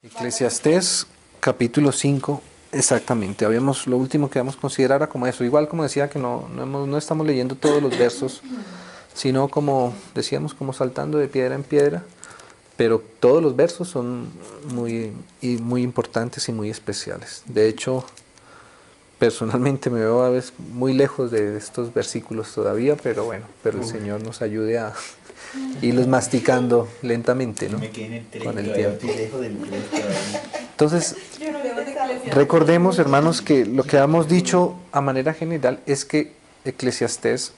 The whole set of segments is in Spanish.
Eclesiastés capítulo 5, exactamente. Lo último que vamos a considerar era como eso. Igual como decía que no estamos leyendo todos los versos, sino como decíamos, como saltando de piedra en piedra, pero todos los versos son muy importantes y muy especiales. De hecho, personalmente me veo a veces muy lejos de estos versículos todavía, pero bueno, pero el Señor nos ayude a irlos masticando lentamente, ¿no? Me quedé en el 3, Con el todavía tiempo. estoy lejos del 3 todavía. Entonces, recordemos, hermanos, que lo que hemos dicho a manera general es que Eclesiastés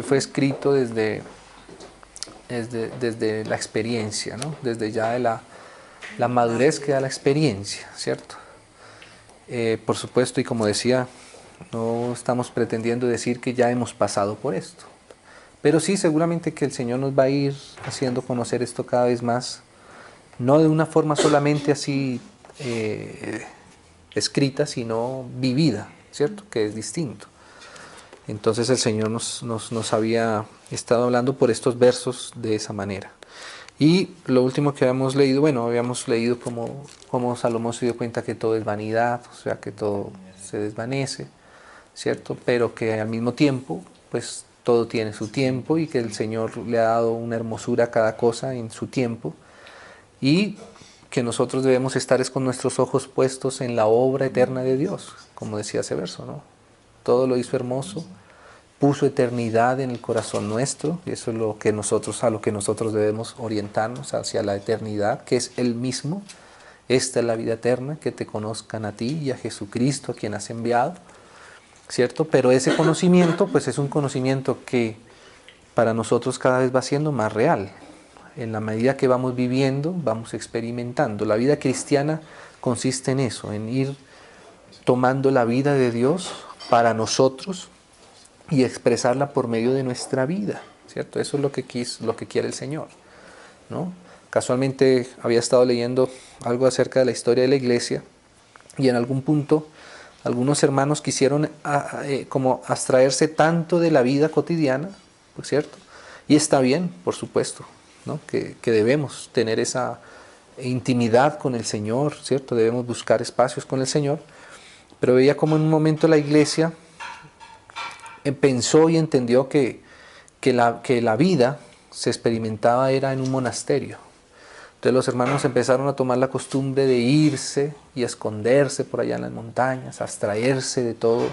fue escrito desde la experiencia, ¿no? Desde ya de la madurez que da la experiencia, ¿cierto? Por supuesto, y como decía, no estamos pretendiendo decir que ya hemos pasado por esto, pero sí seguramente que el Señor nos va a ir haciendo conocer esto cada vez más, no de una forma solamente así escrita, sino vivida, ¿cierto? Que es distinto. Entonces el Señor nos había estado hablando por estos versos de esa manera. Y lo último que habíamos leído, bueno, habíamos leído como Salomón se dio cuenta que todo es vanidad, o sea, que todo se desvanece, ¿cierto? Pero que al mismo tiempo, pues todo tiene su tiempo y que el Señor le ha dado una hermosura a cada cosa en su tiempo y que nosotros debemos estar es con nuestros ojos puestos en la obra eterna de Dios, como decía ese verso, ¿no? Todo lo hizo hermoso, puso eternidad en el corazón nuestro, y eso es a lo que nosotros debemos orientarnos, hacia la eternidad, que es Él mismo. Esta es la vida eterna, que te conozcan a ti y a Jesucristo, a quien has enviado, ¿cierto? Pero ese conocimiento, pues es un conocimiento que para nosotros cada vez va siendo más real. En la medida que vamos viviendo, vamos experimentando. La vida cristiana consiste en eso, en ir tomando la vida de Dios para nosotros y expresarla por medio de nuestra vida, ¿cierto? Eso es lo que quiere el Señor, ¿no? Casualmente había estado leyendo algo acerca de la historia de la iglesia y en algún punto algunos hermanos quisieron como abstraerse tanto de la vida cotidiana, ¿cierto? Y está bien, por supuesto, ¿no? Que debemos tener esa intimidad con el Señor, ¿cierto? Debemos buscar espacios con el Señor, pero veía como en un momento la iglesia pensó y entendió que la vida se experimentaba era en un monasterio. Entonces los hermanos empezaron a tomar la costumbre de irse y esconderse por allá en las montañas, abstraerse de todo,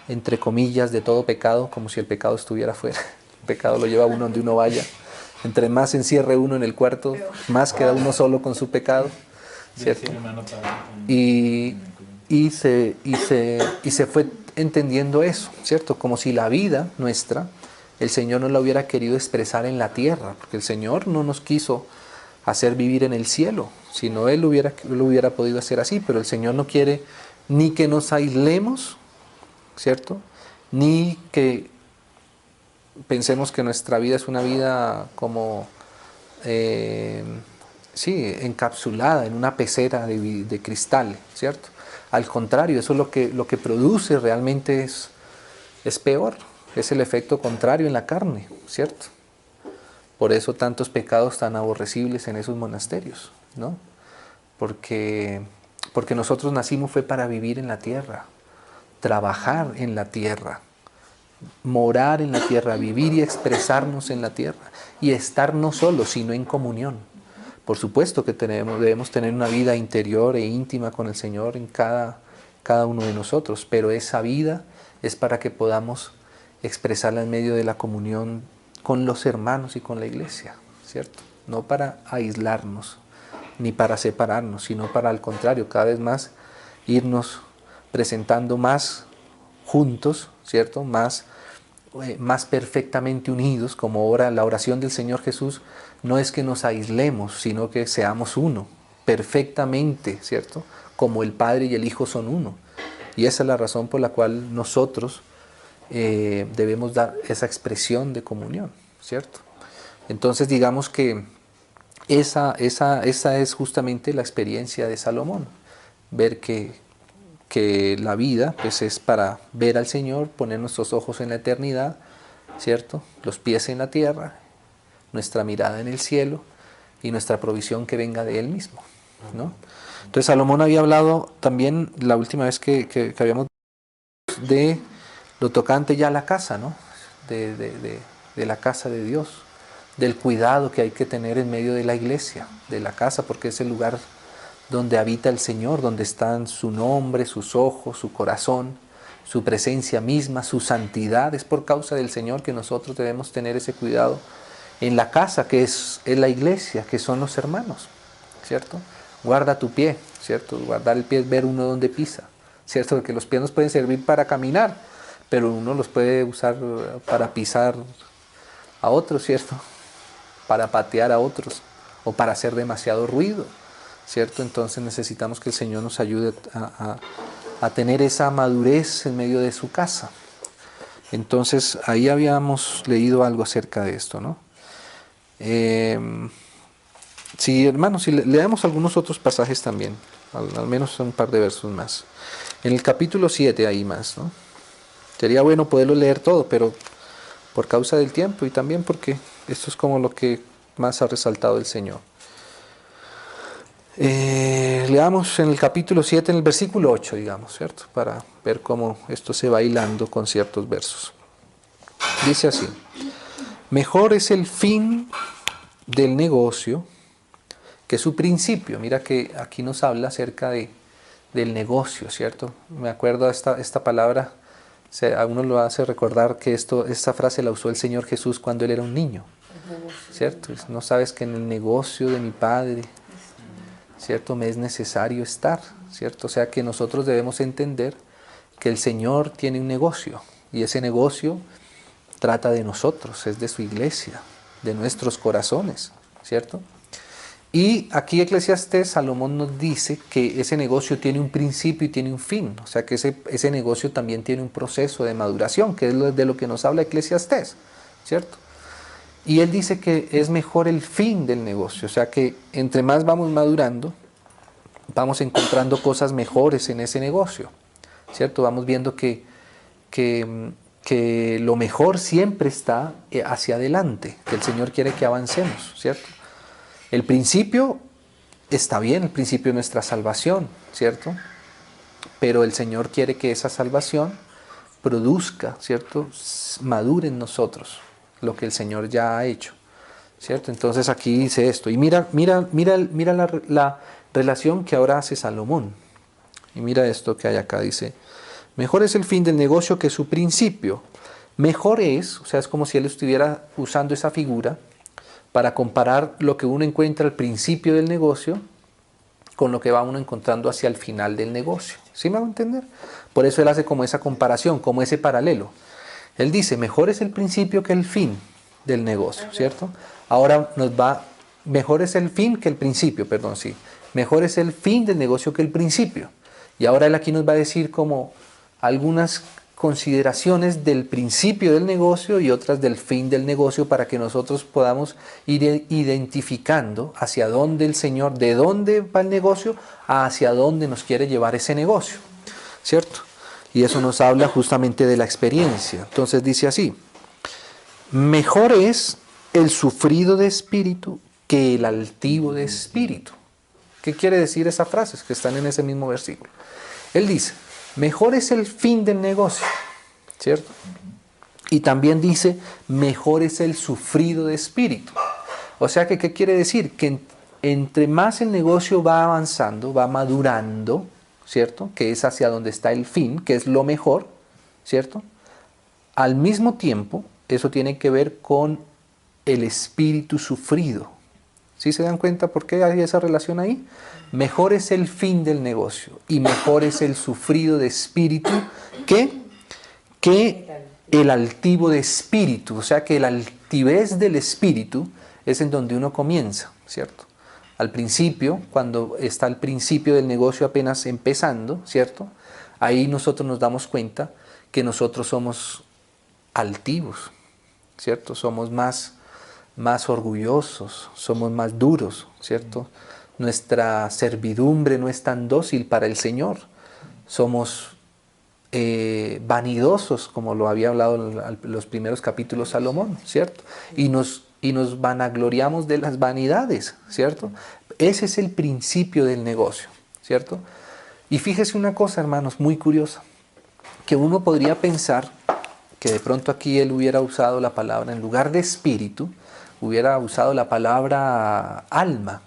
entre comillas, de todo pecado, como si el pecado estuviera fuera. El pecado lo lleva a uno donde uno vaya. Entre más se encierre uno en el cuarto, más queda uno solo con su pecado, ¿cierto? Y se fue entendiendo eso, ¿cierto? Como si la vida nuestra, el Señor no la hubiera querido expresar en la tierra, porque el Señor no nos quiso hacer vivir en el cielo, sino Él lo hubiera podido hacer así, pero el Señor no quiere ni que nos aislemos, ¿cierto? Ni que pensemos que nuestra vida es una vida como, sí, encapsulada en una pecera de cristal, ¿cierto? Al contrario, eso es lo que produce realmente es peor, es el efecto contrario en la carne, ¿cierto? Por eso tantos pecados tan aborrecibles en esos monasterios, ¿no? Porque nosotros nacimos fue para vivir en la tierra, trabajar en la tierra, morar en la tierra, vivir y expresarnos en la tierra y estar no solo, sino en comunión. Por supuesto que debemos tener una vida interior e íntima con el Señor en cada uno de nosotros, pero esa vida es para que podamos expresarla en medio de la comunión con los hermanos y con la iglesia, ¿cierto? No para aislarnos ni para separarnos, sino para al contrario, cada vez más irnos presentando más juntos, ¿cierto? Más perfectamente unidos, como ahora la oración del Señor Jesús no es que nos aislemos, sino que seamos uno, perfectamente, ¿cierto? Como el Padre y el Hijo son uno. Y esa es la razón por la cual nosotros debemos dar esa expresión de comunión, ¿cierto? Entonces digamos que esa es justamente la experiencia de Salomón, ver que la vida pues es para ver al Señor, poner nuestros ojos en la eternidad, ¿cierto? Los pies en la tierra, nuestra mirada en el cielo y nuestra provisión que venga de Él mismo, ¿no? Entonces Salomón había hablado también la última vez que habíamos de lo tocante ya a la casa, ¿no? De la casa de Dios, del cuidado que hay que tener en medio de la iglesia, de la casa, porque es el lugar donde habita el Señor, donde están su nombre, sus ojos, su corazón, su presencia misma, su santidad. Es por causa del Señor que nosotros debemos tener ese cuidado en la casa, que es la iglesia, que son los hermanos, ¿cierto? Guarda tu pie, ¿cierto? Guardar el pie es ver uno donde pisa, ¿cierto? Porque los pies nos pueden servir para caminar, pero uno los puede usar para pisar a otros, ¿cierto? Para patear a otros o para hacer demasiado ruido, ¿cierto? Entonces necesitamos que el Señor nos ayude a tener esa madurez en medio de su casa. Entonces ahí habíamos leído algo acerca de esto, ¿no? Sí, hermanos, si leemos algunos otros pasajes también, al menos un par de versos más. En el capítulo 7 hay más, ¿no? Sería bueno poderlo leer todo, pero por causa del tiempo y también porque esto es como lo que más ha resaltado el Señor. Leamos en el capítulo 7, en el versículo 8, digamos, ¿cierto? Para ver cómo esto se va hilando con ciertos versos. Dice así: mejor es el fin del negocio que su principio. Mira que aquí nos habla acerca del negocio, ¿cierto? Me acuerdo esta palabra, a uno lo hace recordar que esta frase la usó el Señor Jesús cuando Él era un niño, ¿cierto? No sabes que en el negocio de mi Padre, ¿cierto? Me es necesario estar, ¿cierto? O sea que nosotros debemos entender que el Señor tiene un negocio y ese negocio trata de nosotros, es de su iglesia, de nuestros corazones, ¿cierto? Y aquí Eclesiastés, Salomón nos dice que ese negocio tiene un principio y tiene un fin, o sea que ese negocio también tiene un proceso de maduración, que es de lo que nos habla Eclesiastés, ¿cierto? Y él dice que es mejor el fin del negocio, o sea que entre más vamos madurando, vamos encontrando cosas mejores en ese negocio, ¿cierto? Vamos viendo que lo mejor siempre está hacia adelante, que el Señor quiere que avancemos, ¿cierto? El principio está bien, el principio es nuestra salvación, ¿cierto? Pero el Señor quiere que esa salvación produzca, ¿cierto? Madure en nosotros lo que el Señor ya ha hecho, ¿cierto? Entonces aquí dice esto, y mira la relación que ahora hace Salomón. Y mira esto que hay acá, dice: mejor es el fin del negocio que su principio. Mejor es, o sea, es como si él estuviera usando esa figura para comparar lo que uno encuentra al principio del negocio con lo que va uno encontrando hacia el final del negocio. ¿Sí me va a entender? Por eso él hace como esa comparación, como ese paralelo. Él dice, mejor es el principio que el fin del negocio, ¿cierto? Ahora mejor es el fin que el principio, perdón, sí. Mejor es el fin del negocio que el principio. Y ahora él aquí nos va a decir como algunas consideraciones del principio del negocio y otras del fin del negocio para que nosotros podamos ir identificando hacia dónde el Señor, de dónde va el negocio, hacia dónde nos quiere llevar ese negocio, ¿cierto? Y eso nos habla justamente de la experiencia. Entonces dice así: mejor es el sufrido de espíritu que el altivo de espíritu. ¿Qué quiere decir esas frases que están en ese mismo versículo? Él dice, mejor es el fin del negocio, ¿cierto? Y también dice, mejor es el sufrido de espíritu. O sea que, ¿qué quiere decir? Que entre más el negocio va avanzando, va madurando, ¿cierto? Que es hacia donde está el fin, que es lo mejor, ¿cierto? Al mismo tiempo, eso tiene que ver con el espíritu sufrido. ¿Sí se dan cuenta por qué hay esa relación ahí? Mejor es el fin del negocio y mejor es el sufrido de espíritu que el altivo de espíritu. O sea que la altivez del espíritu es en donde uno comienza, ¿cierto? Al principio, cuando está el principio del negocio apenas empezando, ¿cierto? Ahí nosotros nos damos cuenta que nosotros somos altivos, ¿cierto? Somos más orgullosos, somos más duros, ¿cierto? Nuestra servidumbre no es tan dócil para el Señor. Somos vanidosos, como lo había hablado en los primeros capítulos Salomón, ¿cierto? Y nos y nos vanagloriamos de las vanidades, ¿cierto? Ese es el principio del negocio, ¿cierto? Y fíjese una cosa, hermanos, muy curiosa, que uno podría pensar que de pronto aquí él hubiera usado la palabra, en lugar de espíritu, hubiera usado la palabra alma,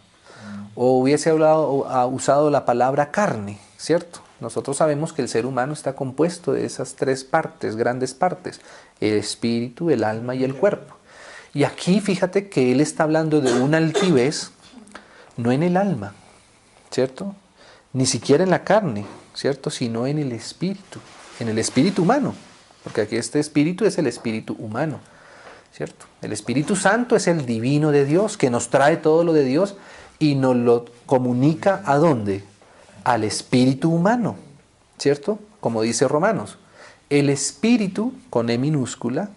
o hubiese usado la palabra carne, ¿cierto? Nosotros sabemos que el ser humano está compuesto de esas tres partes, grandes partes, el espíritu, el alma y el cuerpo. Y aquí fíjate que él está hablando de una altivez, no en el alma, ¿cierto? Ni siquiera en la carne, ¿cierto? Sino en el espíritu humano, porque aquí este espíritu es el espíritu humano, ¿cierto? El Espíritu Santo es el divino de Dios, que nos trae todo lo de Dios y nos lo comunica ¿a dónde? Al espíritu humano, ¿cierto? Como dice Romanos, el espíritu, con E minúscula,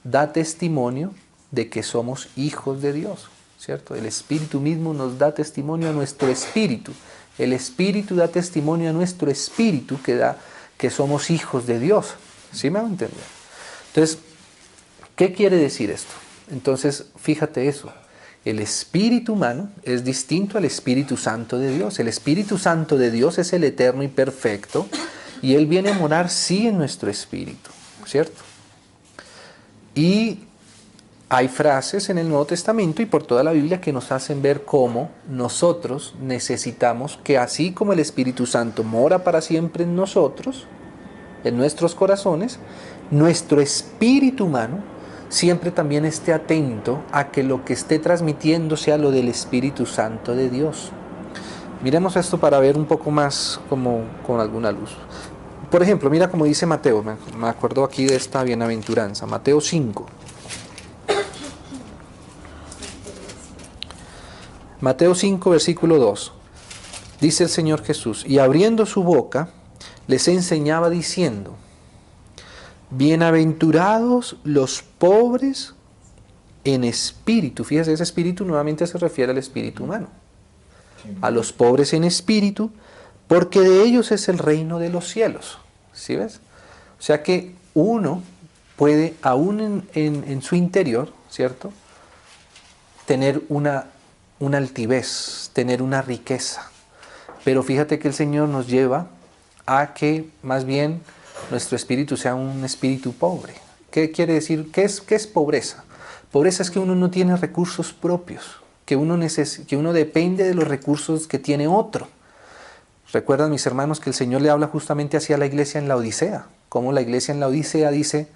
da testimonio de que somos hijos de Dios, ¿cierto? El espíritu mismo nos da testimonio a nuestro espíritu. El espíritu da testimonio a nuestro espíritu que somos hijos de Dios. ¿Sí me van a entender? Entonces, ¿qué quiere decir esto? Entonces, fíjate eso. El espíritu humano es distinto al Espíritu Santo de Dios. El Espíritu Santo de Dios es el eterno y perfecto y Él viene a morar sí en nuestro espíritu, ¿cierto? Y hay frases en el Nuevo Testamento y por toda la Biblia que nos hacen ver cómo nosotros necesitamos que así como el Espíritu Santo mora para siempre en nosotros, en nuestros corazones, nuestro espíritu humano siempre también esté atento a que lo que esté transmitiendo sea lo del Espíritu Santo de Dios. Miremos esto para ver un poco más como con alguna luz. Por ejemplo, mira como dice Mateo, me acuerdo aquí de esta bienaventuranza, Mateo 5. Mateo 5, versículo 2. Dice el Señor Jesús, y abriendo su boca, les enseñaba diciendo, bienaventurados los pobres en espíritu. Fíjese, ese espíritu nuevamente se refiere al espíritu humano. A los pobres en espíritu, porque de ellos es el reino de los cielos. ¿Sí ves? O sea que uno puede, aún en su interior, ¿cierto?, tener una altivez, tener una riqueza. Pero fíjate que el Señor nos lleva a que más bien nuestro espíritu sea un espíritu pobre. ¿Qué quiere decir? ¿Qué es pobreza? Pobreza es que uno no tiene recursos propios, que uno depende de los recursos que tiene otro. Recuerdan, mis hermanos, que el Señor le habla justamente hacia la iglesia en la Odisea, como la iglesia en la Odisea dice,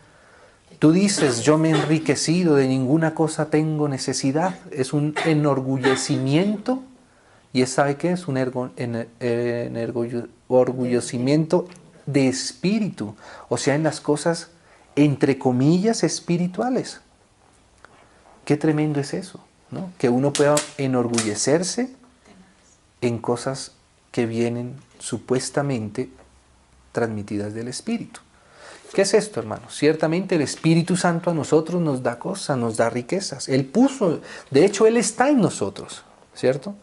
tú dices, yo me he enriquecido, de ninguna cosa tengo necesidad. Es un enorgullecimiento, y ¿sabe qué es? Un orgullecimiento de espíritu, o sea, en las cosas, entre comillas, espirituales. Qué tremendo es eso, ¿no? Que uno pueda enorgullecerse en cosas que vienen supuestamente transmitidas del Espíritu. ¿Qué es esto, hermanos? Ciertamente el Espíritu Santo a nosotros nos da cosas, nos da riquezas. Él puso, de hecho, Él está en nosotros, ¿cierto?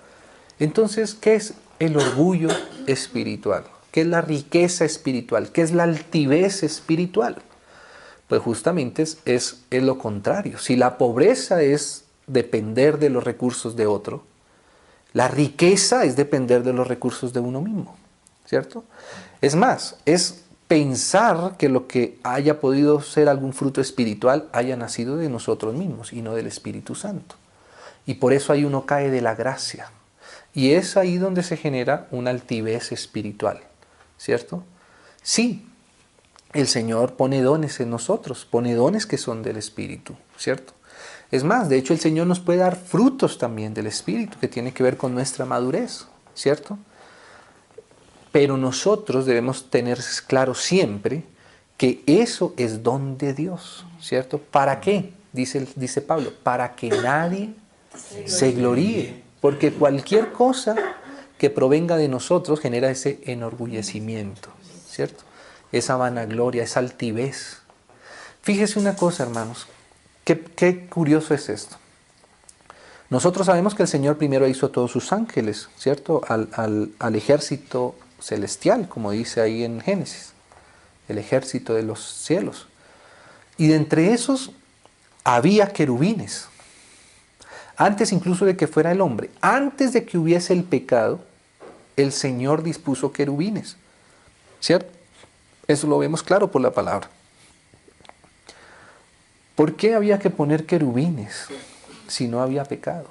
Entonces, ¿qué es el orgullo espiritual? ¿Qué es la riqueza espiritual? ¿Qué es la altivez espiritual? Pues justamente es lo contrario. Si la pobreza es depender de los recursos de otro, la riqueza es depender de los recursos de uno mismo, ¿cierto? Es más, es pensar que lo que haya podido ser algún fruto espiritual haya nacido de nosotros mismos y no del Espíritu Santo. Y por eso ahí uno cae de la gracia. Y es ahí donde se genera una altivez espiritual, ¿cierto? Sí, el Señor pone dones en nosotros, pone dones que son del Espíritu, ¿cierto? Es más, de hecho el Señor nos puede dar frutos también del Espíritu, que tiene que ver con nuestra madurez, ¿cierto? Pero nosotros debemos tener claro siempre que eso es don de Dios, ¿cierto? ¿Para qué? Dice Pablo, para que nadie se gloríe, porque cualquier cosa que provenga de nosotros genera ese enorgullecimiento, ¿cierto? Esa vanagloria, esa altivez. Fíjese una cosa, hermanos, qué curioso es esto. Nosotros sabemos que el Señor primero hizo a todos sus ángeles, ¿cierto? Al ejército celestial, como dice ahí en Génesis, el ejército de los cielos. Y de entre esos había querubines, Antes incluso de que fuera el hombre, antes de que hubiese el pecado, el Señor dispuso querubines, ¿cierto? Eso lo vemos claro por la palabra. ¿Por qué había que poner querubines si no había pecado?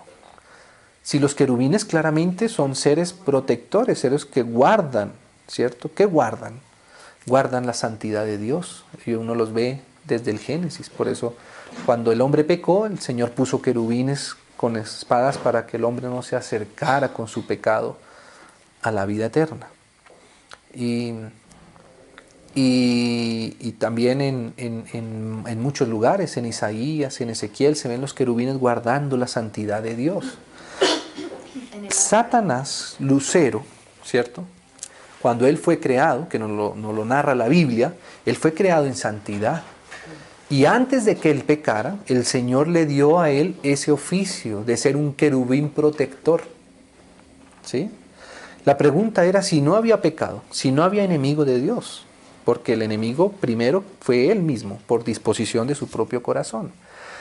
Si los querubines claramente son seres protectores, seres que guardan, ¿cierto? ¿Qué guardan? Guardan la santidad de Dios. Y uno los ve desde el Génesis. Por eso, cuando el hombre pecó, el Señor puso querubines con espadas para que el hombre no se acercara con su pecado a la vida eterna. Y también en muchos lugares, en Isaías, en Ezequiel, se ven los querubines guardando la santidad de Dios. Satanás, Lucero, ¿cierto? Cuando él fue creado, que nos lo narra la Biblia, él fue creado en santidad. Y antes de que él pecara, el Señor le dio a él ese oficio de ser un querubín protector. ¿Sí? La pregunta era si no había pecado, si no había enemigo de Dios, porque el enemigo primero fue él mismo, por disposición de su propio corazón.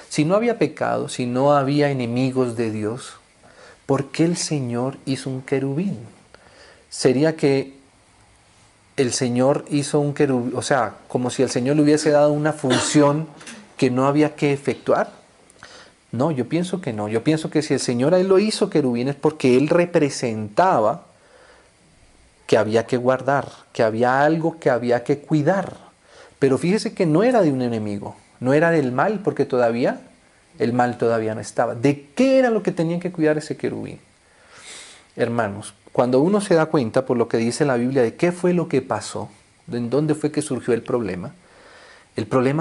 Si no había pecado, si no había enemigos de Dios, ¿por qué el Señor hizo un querubín? Sería que el Señor hizo un querubín, o sea, como si el Señor le hubiese dado una función que no había que efectuar. No, yo pienso que no. Yo pienso que si el Señor a él lo hizo querubín es porque él representaba que había que guardar, que había algo que había que cuidar. Pero fíjese que no era de un enemigo, no era del mal, porque todavía el mal todavía no estaba. ¿De qué era lo que tenía que cuidar ese querubín? Hermanos, cuando uno se da cuenta por lo que dice la Biblia de qué fue lo que pasó, de en dónde fue que surgió el problema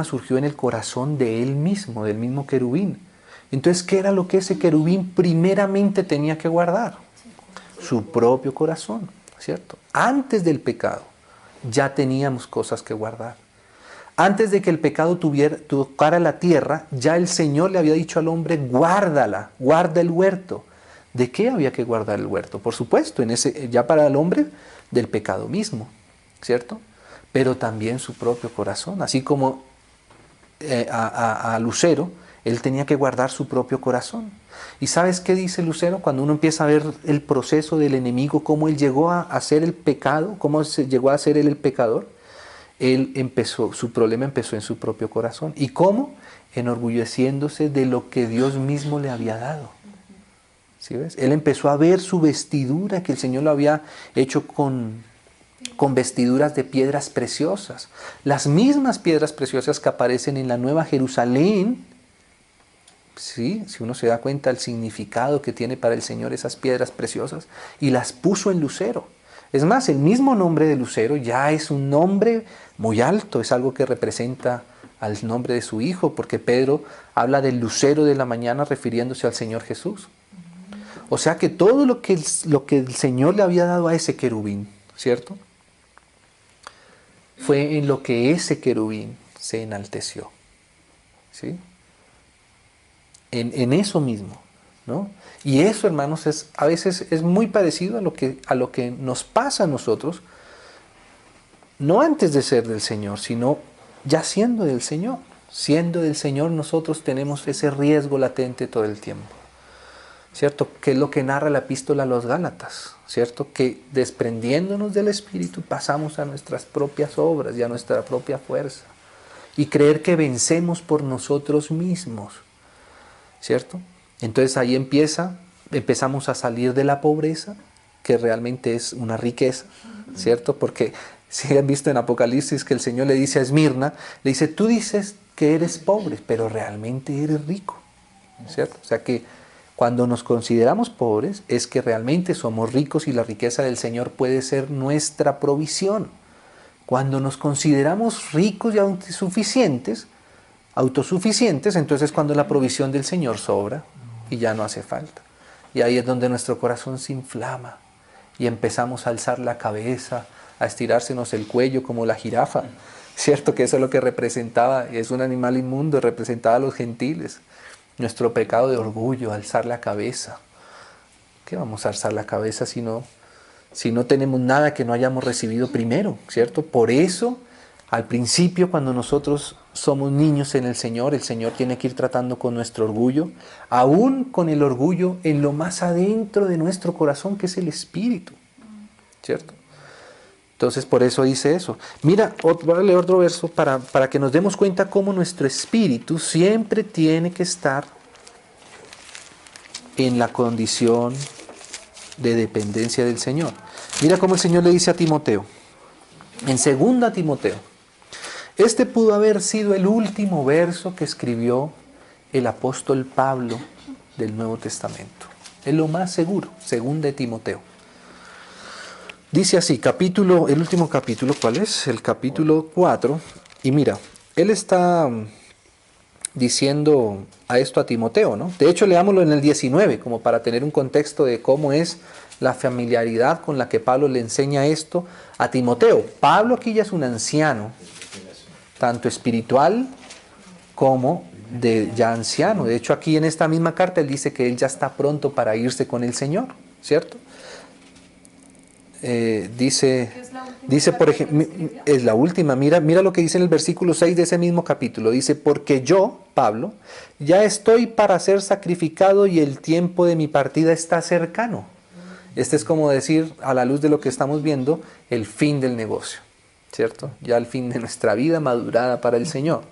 surgió en el corazón de él mismo, del mismo querubín. Entonces, ¿qué era lo que ese querubín primeramente tenía que guardar? Su propio corazón, ¿cierto? Antes del pecado ya teníamos cosas que guardar. Antes de que el pecado tocara la tierra, ya el Señor le había dicho al hombre, guárdala, guarda el huerto. ¿De qué había que guardar el huerto? Por supuesto, ya para el hombre, del pecado mismo, ¿cierto? Pero también su propio corazón. Así como a Lucero, él tenía que guardar su propio corazón. ¿Y sabes qué dice Lucero? Cuando uno empieza a ver el proceso del enemigo, cómo él llegó a hacer el pecado, cómo llegó a ser él el pecador, su problema empezó en su propio corazón. ¿Y cómo? Enorgulleciéndose de lo que Dios mismo le había dado. ¿Sí ves? Él empezó a ver su vestidura, que el Señor lo había hecho con vestiduras de piedras preciosas. Las mismas piedras preciosas que aparecen en la Nueva Jerusalén. ¿Sí? Si uno se da cuenta del significado que tiene para el Señor esas piedras preciosas, y las puso en lucero. Es más, el mismo nombre de lucero ya es un nombre muy alto, es algo que representa al nombre de su Hijo, porque Pedro habla del lucero de la mañana refiriéndose al Señor Jesús. O sea que todo lo que el Señor le había dado a ese querubín, ¿cierto? Fue en lo que ese querubín se enalteció. ¿Sí? En eso mismo, ¿no? Y eso, hermanos, a veces es muy parecido a lo que nos pasa a nosotros, no antes de ser del Señor, sino ya siendo del Señor. Siendo del Señor, nosotros tenemos ese riesgo latente todo el tiempo, ¿cierto? Que es lo que narra la epístola a los Gálatas, ¿cierto? Que desprendiéndonos del Espíritu pasamos a nuestras propias obras y a nuestra propia fuerza, y creer que vencemos por nosotros mismos, ¿cierto? Entonces ahí empezamos a salir de la pobreza, que realmente es una riqueza, ¿cierto? Porque si han visto en Apocalipsis que el Señor le dice a Esmirna, le dice, tú dices que eres pobre, pero realmente eres rico, ¿cierto? O sea que cuando nos consideramos pobres es que realmente somos ricos y la riqueza del Señor puede ser nuestra provisión. Cuando nos consideramos ricos y autosuficientes, entonces cuando la provisión del Señor sobra y ya no hace falta. Y ahí es donde nuestro corazón se inflama y empezamos a alzar la cabeza, a estirársenos el cuello como la jirafa, ¿cierto? Que eso es lo que representaba, es un animal inmundo, representaba a los gentiles. Nuestro pecado de orgullo, alzar la cabeza. ¿Qué vamos a alzar la cabeza si no tenemos nada que no hayamos recibido primero, ¿cierto? Por eso, al principio, cuando nosotros somos niños en el Señor tiene que ir tratando con nuestro orgullo, aún con el orgullo en lo más adentro de nuestro corazón, que es el espíritu, ¿cierto? Entonces por eso dice eso. Mira, voy a leer otro verso para que nos demos cuenta cómo nuestro espíritu siempre tiene que estar en la condición de dependencia del Señor. Mira cómo el Señor le dice a Timoteo, en 2 Timoteo, este pudo haber sido el último verso que escribió el apóstol Pablo del Nuevo Testamento. Es lo más seguro, 2 Timoteo. Dice así, el último capítulo, ¿cuál es? El capítulo 4. Y mira, él está diciendo a esto a Timoteo, ¿no? De hecho, leámoslo en el 19, como para tener un contexto de cómo es la familiaridad con la que Pablo le enseña esto a Timoteo. Pablo aquí ya es un anciano, tanto espiritual como ya anciano. De hecho, aquí en esta misma carta él dice que él ya está pronto para irse con el Señor, ¿cierto? Dice por ejemplo, es la última, mira lo que dice en el versículo 6 de ese mismo capítulo, dice, porque yo, Pablo, ya estoy para ser sacrificado y el tiempo de mi partida está cercano. Este es como decir, a la luz de lo que estamos viendo, el fin del negocio, ¿cierto? Ya el fin de nuestra vida madurada para el Señor.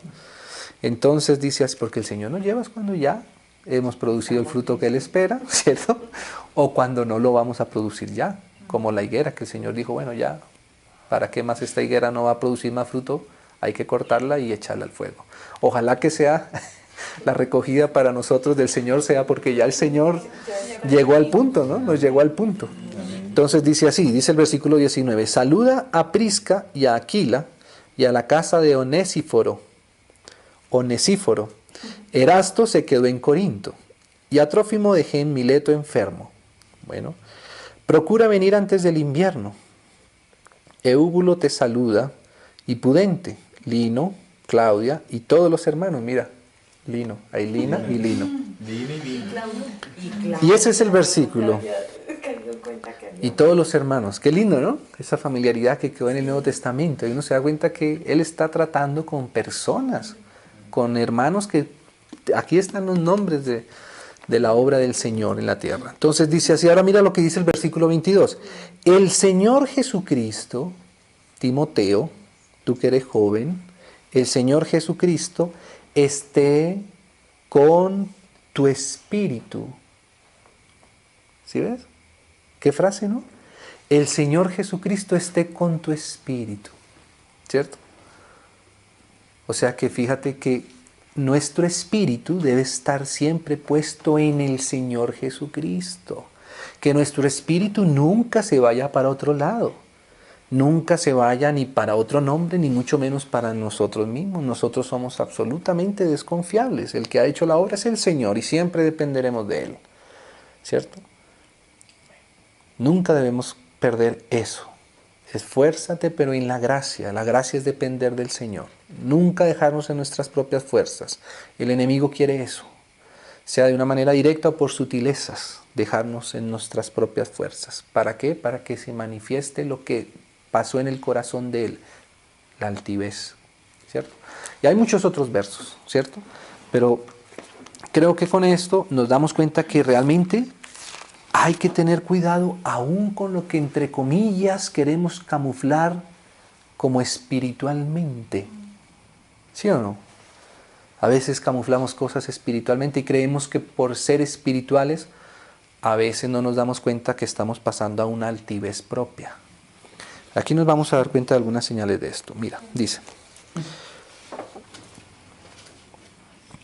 Entonces dice así, porque el Señor nos lleva cuando ya hemos producido el fruto que Él espera, ¿cierto? O cuando no lo vamos a producir ya. Como la higuera, que el Señor dijo, bueno, ya, ¿para qué más esta higuera no va a producir más fruto? Hay que cortarla y echarla al fuego. Ojalá que sea la recogida para nosotros del Señor, sea porque ya el Señor llegó al punto, ¿no? Nos llegó al punto. Entonces dice así, dice el versículo 19, saluda a Prisca y a Aquila y a la casa de Onesíforo. Erasto se quedó en Corinto y a Trófimo dejé en Mileto enfermo. Bueno, procura venir antes del invierno. Eúbulo te saluda, y Pudente, Lino, Claudia y todos los hermanos. Mira, Lino, hay Lina y Lino. Y ese es el versículo. Y todos los hermanos. Qué lindo, ¿no? Esa familiaridad que quedó en el Nuevo Testamento. Y uno se da cuenta que Él está tratando con personas, con hermanos que aquí están los nombres de la obra del Señor en la tierra. Entonces dice así, ahora mira lo que dice el versículo 22. El Señor Jesucristo, Timoteo, tú que eres joven, el Señor Jesucristo esté con tu espíritu. ¿Sí ves? ¿Qué frase, no? El Señor Jesucristo esté con tu espíritu. ¿Cierto? O sea que fíjate que nuestro espíritu debe estar siempre puesto en el Señor Jesucristo. Que nuestro espíritu nunca se vaya para otro lado. Nunca se vaya ni para otro nombre, ni mucho menos para nosotros mismos. Nosotros somos absolutamente desconfiables. El que ha hecho la obra es el Señor y siempre dependeremos de Él. ¿Cierto? Nunca debemos perder eso. Esfuérzate, pero en la gracia. La gracia es depender del Señor. Nunca dejarnos en nuestras propias fuerzas. El enemigo quiere eso. Sea de una manera directa o por sutilezas, dejarnos en nuestras propias fuerzas. ¿Para qué? Para que se manifieste lo que pasó en el corazón de él, la altivez. ¿Cierto? Y hay muchos otros versos, ¿cierto? Pero creo que con esto nos damos cuenta que realmente hay que tener cuidado aún con lo que entre comillas queremos camuflar como espiritualmente. ¿Sí o no? A veces camuflamos cosas espiritualmente y creemos que por ser espirituales a veces no nos damos cuenta que estamos pasando a una altivez propia. Aquí nos vamos a dar cuenta de algunas señales de esto. Mira, dice.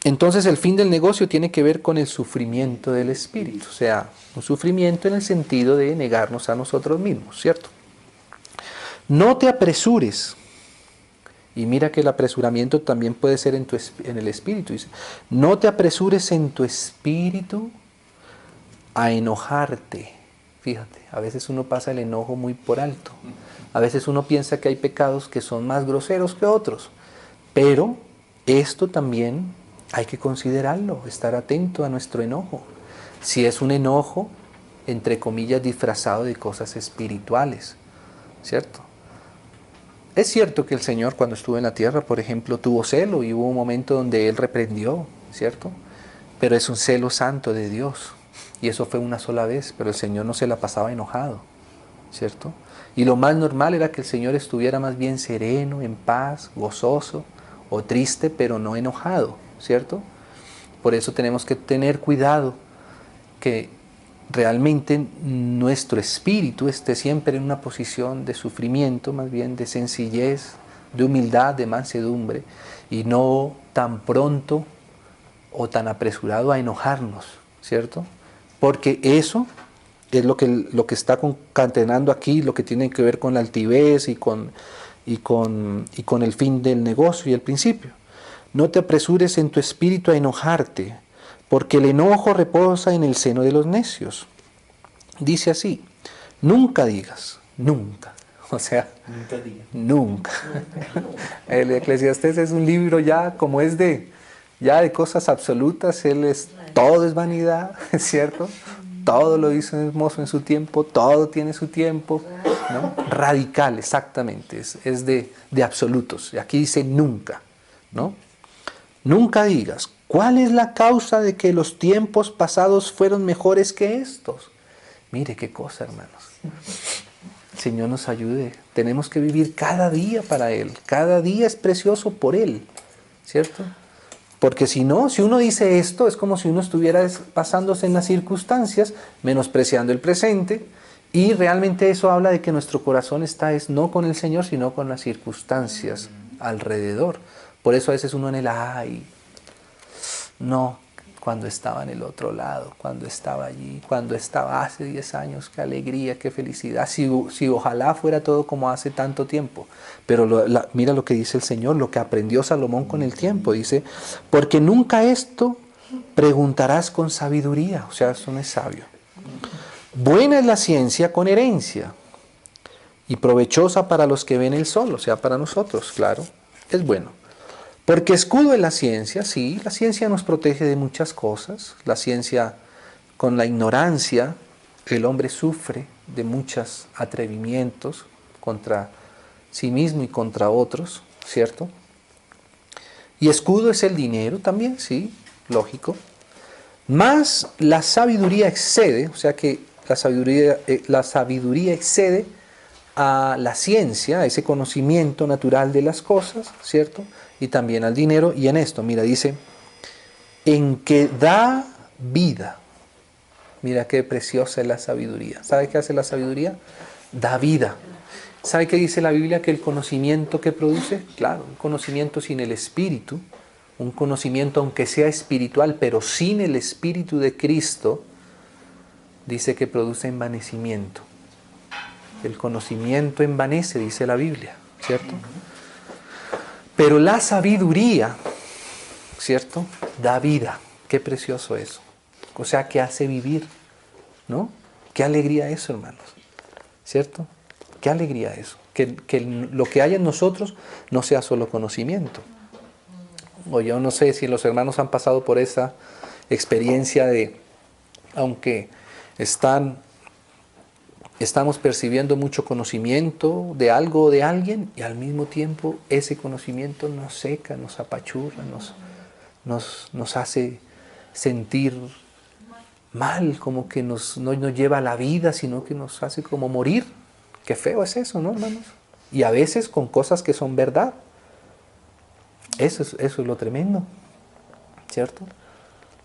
Entonces el fin del negocio tiene que ver con el sufrimiento del espíritu, o sea, un sufrimiento en el sentido de negarnos a nosotros mismos, ¿cierto? No te apresures, y mira que el apresuramiento también puede ser en el espíritu, dice, no te apresures en tu espíritu a enojarte. Fíjate, a veces uno pasa el enojo muy por alto, a veces uno piensa que hay pecados que son más groseros que otros, pero esto también hay que considerarlo, estar atento a nuestro enojo. Si es un enojo, entre comillas, disfrazado de cosas espirituales, ¿cierto? Es cierto que el Señor cuando estuvo en la tierra, por ejemplo, tuvo celo y hubo un momento donde Él reprendió, ¿cierto? Pero es un celo santo de Dios. Y eso fue una sola vez, pero el Señor no se la pasaba enojado, ¿cierto? Y lo más normal era que el Señor estuviera más bien sereno, en paz, gozoso o triste, pero no enojado, ¿cierto? Por eso tenemos que tener cuidado que realmente nuestro espíritu esté siempre en una posición de sufrimiento, más bien de sencillez, de humildad, de mansedumbre, y no tan pronto o tan apresurado a enojarnos, ¿cierto? Porque eso es lo que está concatenando aquí, lo que tiene que ver con la altivez y con el fin del negocio y el principio. No te apresures en tu espíritu a enojarte, porque el enojo reposa en el seno de los necios. Dice así, nunca digas, nunca, o sea, nunca. El Eclesiastés es un libro ya como es ya de cosas absolutas, todo es vanidad, ¿es cierto? Todo lo hizo hermoso en su tiempo, todo tiene su tiempo, ¿no? Radical, exactamente, es de absolutos. Y aquí dice nunca, ¿no? Nunca digas, ¿cuál es la causa de que los tiempos pasados fueron mejores que estos? Mire qué cosa, hermanos. El Señor nos ayude. Tenemos que vivir cada día para Él. Cada día es precioso por Él, ¿cierto? Porque si no, si uno dice esto, es como si uno estuviera basándose en las circunstancias, menospreciando el presente, y realmente eso habla de que nuestro corazón está no con el Señor, sino con las circunstancias alrededor. Por eso a veces uno anhela, ay, no, cuando estaba en el otro lado, cuando estaba allí, cuando estaba hace 10 años, qué alegría, qué felicidad, si ojalá fuera todo como hace tanto tiempo. Pero mira lo que dice el Señor, lo que aprendió Salomón con el tiempo, dice, porque nunca esto preguntarás con sabiduría, o sea, eso no es sabio. Buena es la ciencia con herencia y provechosa para los que ven el sol, o sea, para nosotros, claro, es bueno. Porque escudo es la ciencia, sí, la ciencia nos protege de muchas cosas. La ciencia, con la ignorancia, el hombre sufre de muchos atrevimientos contra sí mismo y contra otros, ¿cierto? Y escudo es el dinero también, sí, lógico. Más la sabiduría excede, o sea que la sabiduría excede a la ciencia, a ese conocimiento natural de las cosas, ¿cierto? Y también al dinero. Y en esto, mira, dice, en que da vida. Mira qué preciosa es la sabiduría. ¿Sabe qué hace la sabiduría? Da vida. ¿Sabe qué dice la Biblia? Que el conocimiento que produce, claro, un conocimiento sin el Espíritu, un conocimiento aunque sea espiritual, pero sin el Espíritu de Cristo, dice que produce envanecimiento. El conocimiento envanece, dice la Biblia, ¿cierto? Pero la sabiduría, ¿cierto? Da vida. Qué precioso eso. O sea, que hace vivir, ¿no? Qué alegría eso, hermanos, ¿cierto? Qué alegría eso. Que lo que hay en nosotros no sea solo conocimiento. O yo no sé si los hermanos han pasado por esa experiencia de, aunque estamos percibiendo mucho conocimiento de algo o de alguien, y al mismo tiempo ese conocimiento nos seca, nos apachurra, nos hace sentir mal, como que no nos lleva a la vida, sino que nos hace como morir. Qué feo es eso, ¿no, hermanos? Y a veces con cosas que son verdad. Eso es lo tremendo, ¿cierto?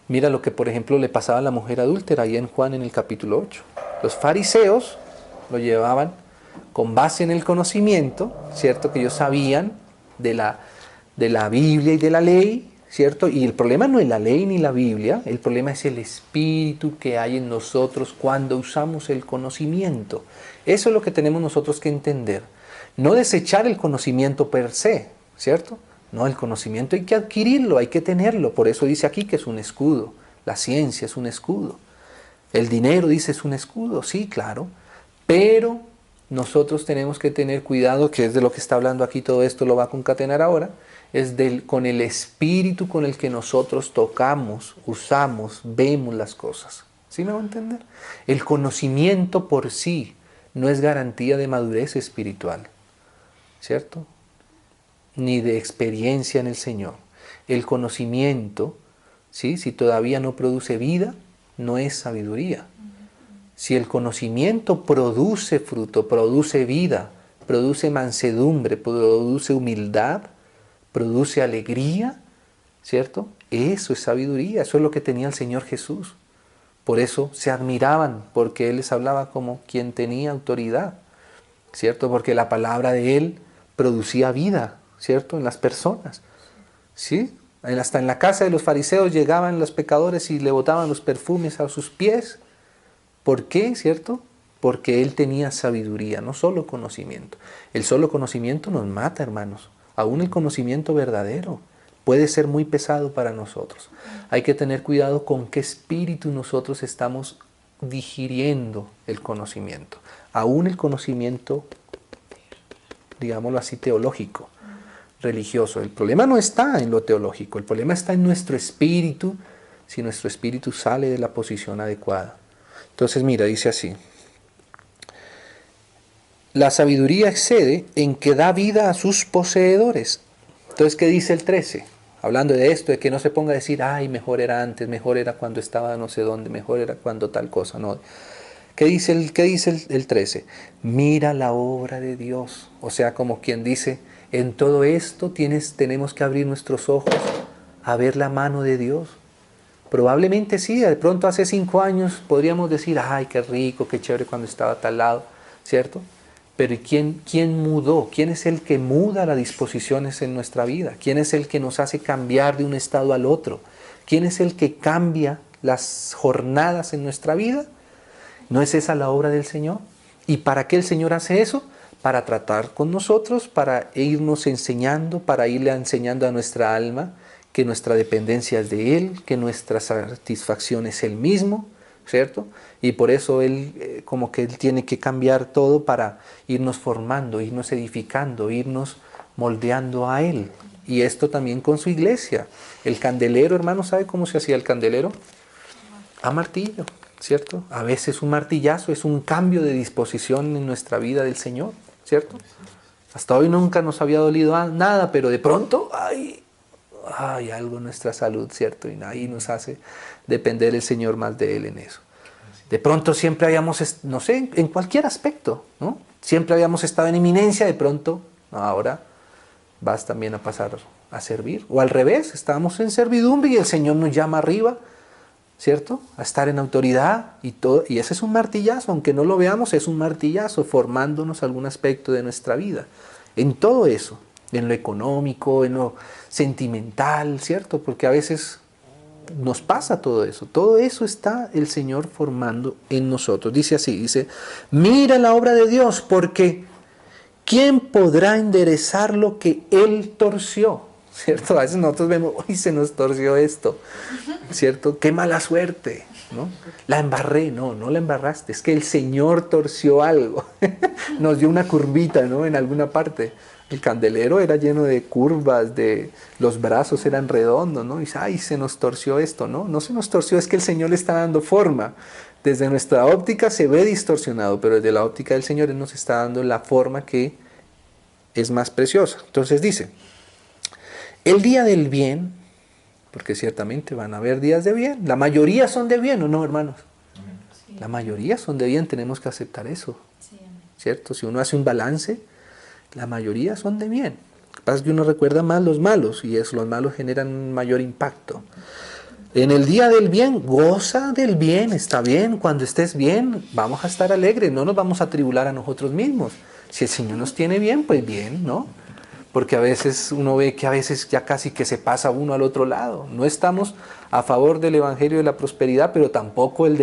Mira lo que, por ejemplo, le pasaba a la mujer adúltera ahí en Juan en el capítulo 8. Los fariseos lo llevaban con base en el conocimiento, ¿cierto? Que ellos sabían de la Biblia y de la ley, ¿cierto? Y el problema no es la ley ni la Biblia, el problema es el espíritu que hay en nosotros cuando usamos el conocimiento. Eso es lo que tenemos nosotros que entender. No desechar el conocimiento per se, ¿cierto? No, el conocimiento hay que adquirirlo, hay que tenerlo. Por eso dice aquí que es un escudo. La ciencia es un escudo. El dinero, dice, es un escudo. Sí, claro. Pero nosotros tenemos que tener cuidado, que es de lo que está hablando aquí, todo esto lo va a concatenar ahora, es con el espíritu con el que nosotros tocamos, usamos, vemos las cosas. ¿Sí me va a entender? El conocimiento por sí no es garantía de madurez espiritual. ¿cierto? Ni de experiencia en el Señor. El conocimiento, ¿sí? Si todavía no produce vida, no es sabiduría. Si el conocimiento produce fruto, produce vida, produce mansedumbre, produce humildad, produce alegría, ¿cierto? Eso es sabiduría, eso es lo que tenía el Señor Jesús. Por eso se admiraban, porque Él les hablaba como quien tenía autoridad, ¿cierto? Porque la palabra de Él producía vida, ¿cierto? En las personas, ¿sí? Hasta en la casa de los fariseos llegaban los pecadores y le botaban los perfumes a sus pies. ¿Por qué, cierto? Porque Él tenía sabiduría, no solo conocimiento. El solo conocimiento nos mata, hermanos. Aún el conocimiento verdadero puede ser muy pesado para nosotros. Hay que tener cuidado con qué espíritu nosotros estamos digiriendo el conocimiento. Aún el conocimiento, digámoslo así, teológico, religioso. El problema no está en lo teológico, el problema está en nuestro espíritu, si nuestro espíritu sale de la posición adecuada. Entonces mira, dice así: la sabiduría excede en que da vida a sus poseedores. Entonces, ¿qué dice el 13? Hablando de esto, de que no se ponga a decir, ay, mejor era antes, mejor era cuando estaba no sé dónde, mejor era cuando tal cosa, no. ¿Qué dice el 13? Mira la obra de Dios. O sea, como quien dice, en todo esto tenemos que abrir nuestros ojos a ver la mano de Dios. Probablemente sí, de pronto hace 5 años podríamos decir, ay, qué rico, qué chévere cuando estaba a tal lado, ¿cierto? Pero ¿quién mudó? ¿Quién es el que muda las disposiciones en nuestra vida? ¿Quién es el que nos hace cambiar de un estado al otro? ¿Quién es el que cambia las jornadas en nuestra vida? ¿No es esa la obra del Señor? ¿Y para qué el Señor hace eso? Para tratar con nosotros, para irnos enseñando, para irle enseñando a nuestra alma que nuestra dependencia es de Él, que nuestra satisfacción es Él mismo, ¿cierto? Y por eso Él, como que Él tiene que cambiar todo para irnos formando, irnos edificando, irnos moldeando a Él. Y esto también con su iglesia. El candelero, hermano, ¿sabe cómo se hacía el candelero? A martillo, ¿cierto? A veces un martillazo es un cambio de disposición en nuestra vida del Señor, ¿cierto? Hasta hoy nunca nos había dolido nada, pero de pronto hay algo en nuestra salud, ¿cierto? Y ahí nos hace depender el Señor más de Él en eso. De pronto siempre habíamos, no sé, en cualquier aspecto, ¿no? Siempre habíamos estado en eminencia, de pronto, ahora vas también a pasar a servir. O al revés, estábamos en servidumbre y el Señor nos llama arriba, ¿cierto? A estar en autoridad y todo. Y ese es un martillazo, aunque no lo veamos, es un martillazo formándonos algún aspecto de nuestra vida. En todo eso, en lo económico, en lo sentimental, ¿cierto? Porque a veces nos pasa todo eso está el Señor formando en nosotros. Dice así, dice, mira la obra de Dios, porque ¿quién podrá enderezar lo que Él torció? ¿Cierto? A veces nosotros vemos, uy, se nos torció esto, ¿cierto? Qué mala suerte, ¿no? La embarré, no la embarraste, es que el Señor torció algo, nos dio una curvita, ¿no? En alguna parte. El candelero era lleno de curvas, los brazos eran redondos, ¿no? Y dice, ay, se nos torció esto, ¿no? No se nos torció, es que el Señor le está dando forma. Desde nuestra óptica se ve distorsionado, pero desde la óptica del Señor Él nos está dando la forma que es más preciosa. Entonces dice, el día del bien, porque ciertamente van a haber días de bien, la mayoría son de bien, ¿o no, hermanos? Sí. La mayoría son de bien, tenemos que aceptar eso, sí, ¿cierto? Si uno hace un balance, la mayoría son de bien. Lo que pasa es que uno recuerda más los malos y los malos generan un mayor impacto. En el día del bien, goza del bien, está bien. Cuando estés bien, vamos a estar alegres, no nos vamos a atribular a nosotros mismos. Si el Señor nos tiene bien, pues bien, ¿no? Porque a veces uno ve que a veces ya casi que se pasa uno al otro lado. No estamos a favor del Evangelio de la prosperidad, pero tampoco el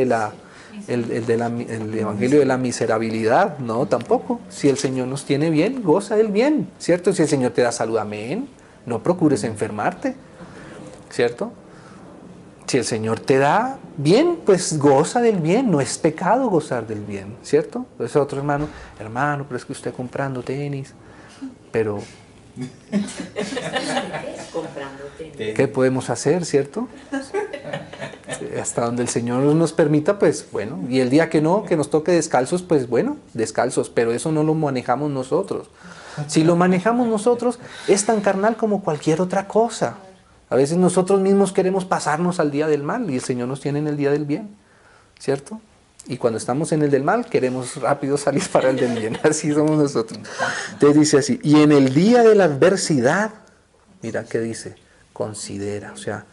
Evangelio de la miserabilidad, no, tampoco. Si el Señor nos tiene bien, goza del bien, ¿cierto? Si el Señor te da salud, amén. No procures enfermarte, ¿cierto? Si el Señor te da bien, pues goza del bien, no es pecado gozar del bien, ¿cierto? Entonces otro hermano, pero es que usted comprando tenis, pero ¿Qué podemos hacer, cierto? Hasta donde el Señor nos permita, pues bueno. Y el día que no, que nos toque descalzos, pues bueno, descalzos. Pero eso no lo manejamos nosotros. Si lo manejamos nosotros, es tan carnal como cualquier otra cosa. A veces nosotros mismos queremos pasarnos al día del mal y el Señor nos tiene en el día del bien, ¿cierto? Y cuando estamos en el del mal, queremos rápido salir para el del bien. Así somos nosotros. Entonces dice así, y en el día de la adversidad, mira qué dice, considera. O sea,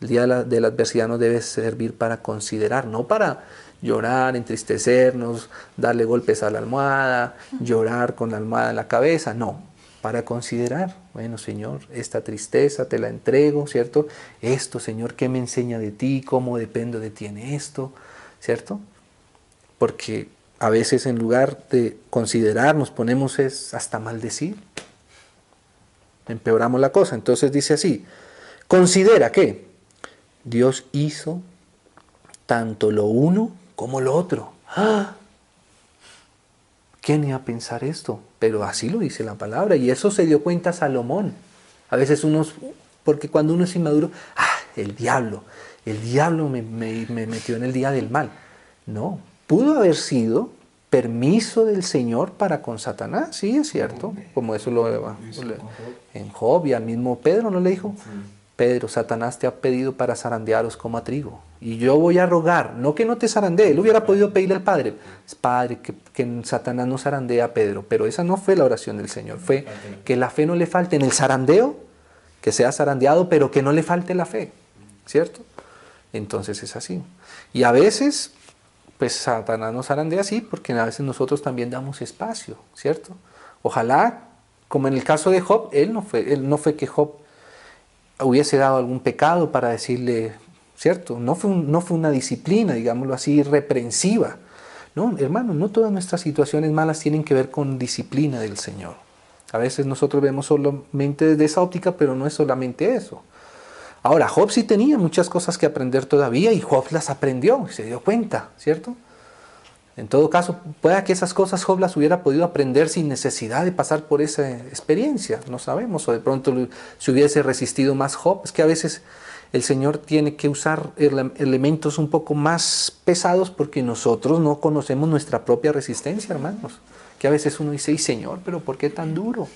el día de la adversidad nos debe servir para considerar, no para llorar, entristecernos, darle golpes a la almohada, llorar con la almohada en la cabeza, no, para considerar. Bueno, Señor, esta tristeza te la entrego, ¿cierto? Esto, Señor, ¿qué me enseña de ti? ¿Cómo dependo de ti en esto? ¿Cierto? Porque a veces en lugar de considerar nos ponemos hasta maldecir. Empeoramos la cosa. Entonces dice así, considera que Dios hizo tanto lo uno como lo otro. ¡Ah! ¿Quién iba a pensar esto? Pero así lo dice la palabra. Y eso se dio cuenta Salomón. A veces porque cuando uno es inmaduro, el diablo me metió en el día del mal. No, pudo haber sido permiso del Señor para con Satanás, sí, es cierto, como eso en Job, y al mismo Pedro no le dijo, Pedro, Satanás te ha pedido para zarandearos como a trigo, y yo voy a rogar, no que no te zarandee, él hubiera podido pedirle al Padre, Padre, que Satanás no zarandee a Pedro, pero esa no fue la oración del Señor, fue que la fe no le falte en el zarandeo, que sea zarandeado, pero que no le falte la fe, ¿cierto? Entonces es así, y a veces pues Satanás nos zarandea así, porque a veces nosotros también damos espacio, ¿cierto? Ojalá, como en el caso de Job, él no fue que Job hubiese dado algún pecado para decirle, ¿cierto? No fue una disciplina, digámoslo así, reprensiva. No, hermano, no todas nuestras situaciones malas tienen que ver con disciplina del Señor. A veces nosotros vemos solamente desde esa óptica, pero no es solamente eso. Ahora, Job sí tenía muchas cosas que aprender todavía y Job las aprendió y se dio cuenta, ¿cierto? En todo caso, pueda que esas cosas Job las hubiera podido aprender sin necesidad de pasar por esa experiencia, no sabemos, o de pronto se hubiese resistido más Job. Es que a veces el Señor tiene que usar elementos un poco más pesados porque nosotros no conocemos nuestra propia resistencia, hermanos. Que a veces uno dice, Señor, pero ¿por qué tan duro?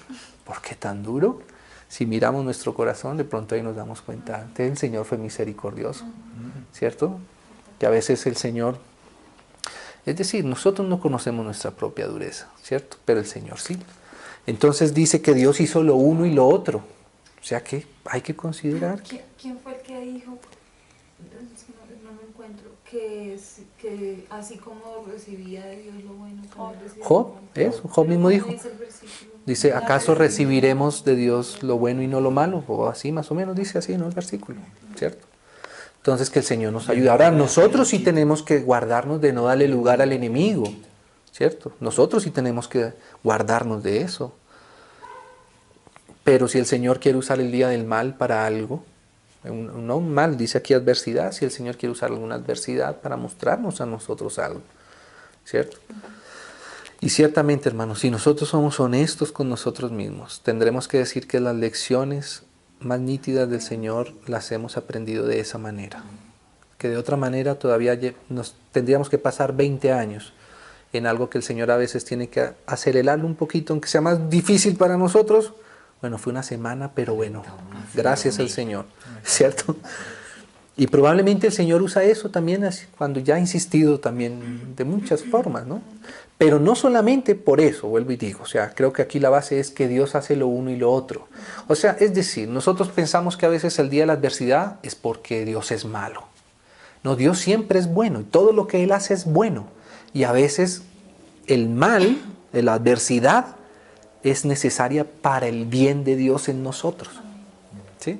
¿Por qué tan duro? Si miramos nuestro corazón, de pronto ahí nos damos cuenta, antes el Señor fue misericordioso, ¿cierto? Que a veces el Señor, es decir, nosotros no conocemos nuestra propia dureza, ¿cierto? Pero el Señor sí. Entonces dice que Dios hizo lo uno y lo otro, o sea que hay que considerar. ¿Quién fue el que dijo, no me encuentro, que así como recibía de Dios lo bueno, Job mismo dijo. Dice, ¿acaso recibiremos de Dios lo bueno y no lo malo? O así más o menos dice así, ¿no? El versículo, ¿cierto? Entonces que el Señor nos ayude. Ahora nosotros sí tenemos que guardarnos de no darle lugar al enemigo, ¿cierto? Nosotros sí tenemos que guardarnos de eso. Pero si el Señor quiere usar el día del mal para algo, no un mal, dice aquí adversidad, si el Señor quiere usar alguna adversidad para mostrarnos a nosotros algo, ¿cierto? Y ciertamente, hermanos, si nosotros somos honestos con nosotros mismos, tendremos que decir que las lecciones más nítidas del Señor las hemos aprendido de esa manera. Que de otra manera todavía nos tendríamos que pasar 20 años en algo que el Señor a veces tiene que acelerarlo un poquito, aunque sea más difícil para nosotros. Bueno, fue una semana, pero bueno, gracias al Señor, ¿cierto? Y probablemente el Señor usa eso también cuando ya ha insistido también de muchas formas, ¿no? Pero no solamente por eso, vuelvo y digo, o sea, creo que aquí la base es que Dios hace lo uno y lo otro. O sea, es decir, nosotros pensamos que a veces el día de la adversidad es porque Dios es malo. No, Dios siempre es bueno y todo lo que Él hace es bueno. Y a veces el mal, la adversidad, es necesaria para el bien de Dios en nosotros. ¿Sí?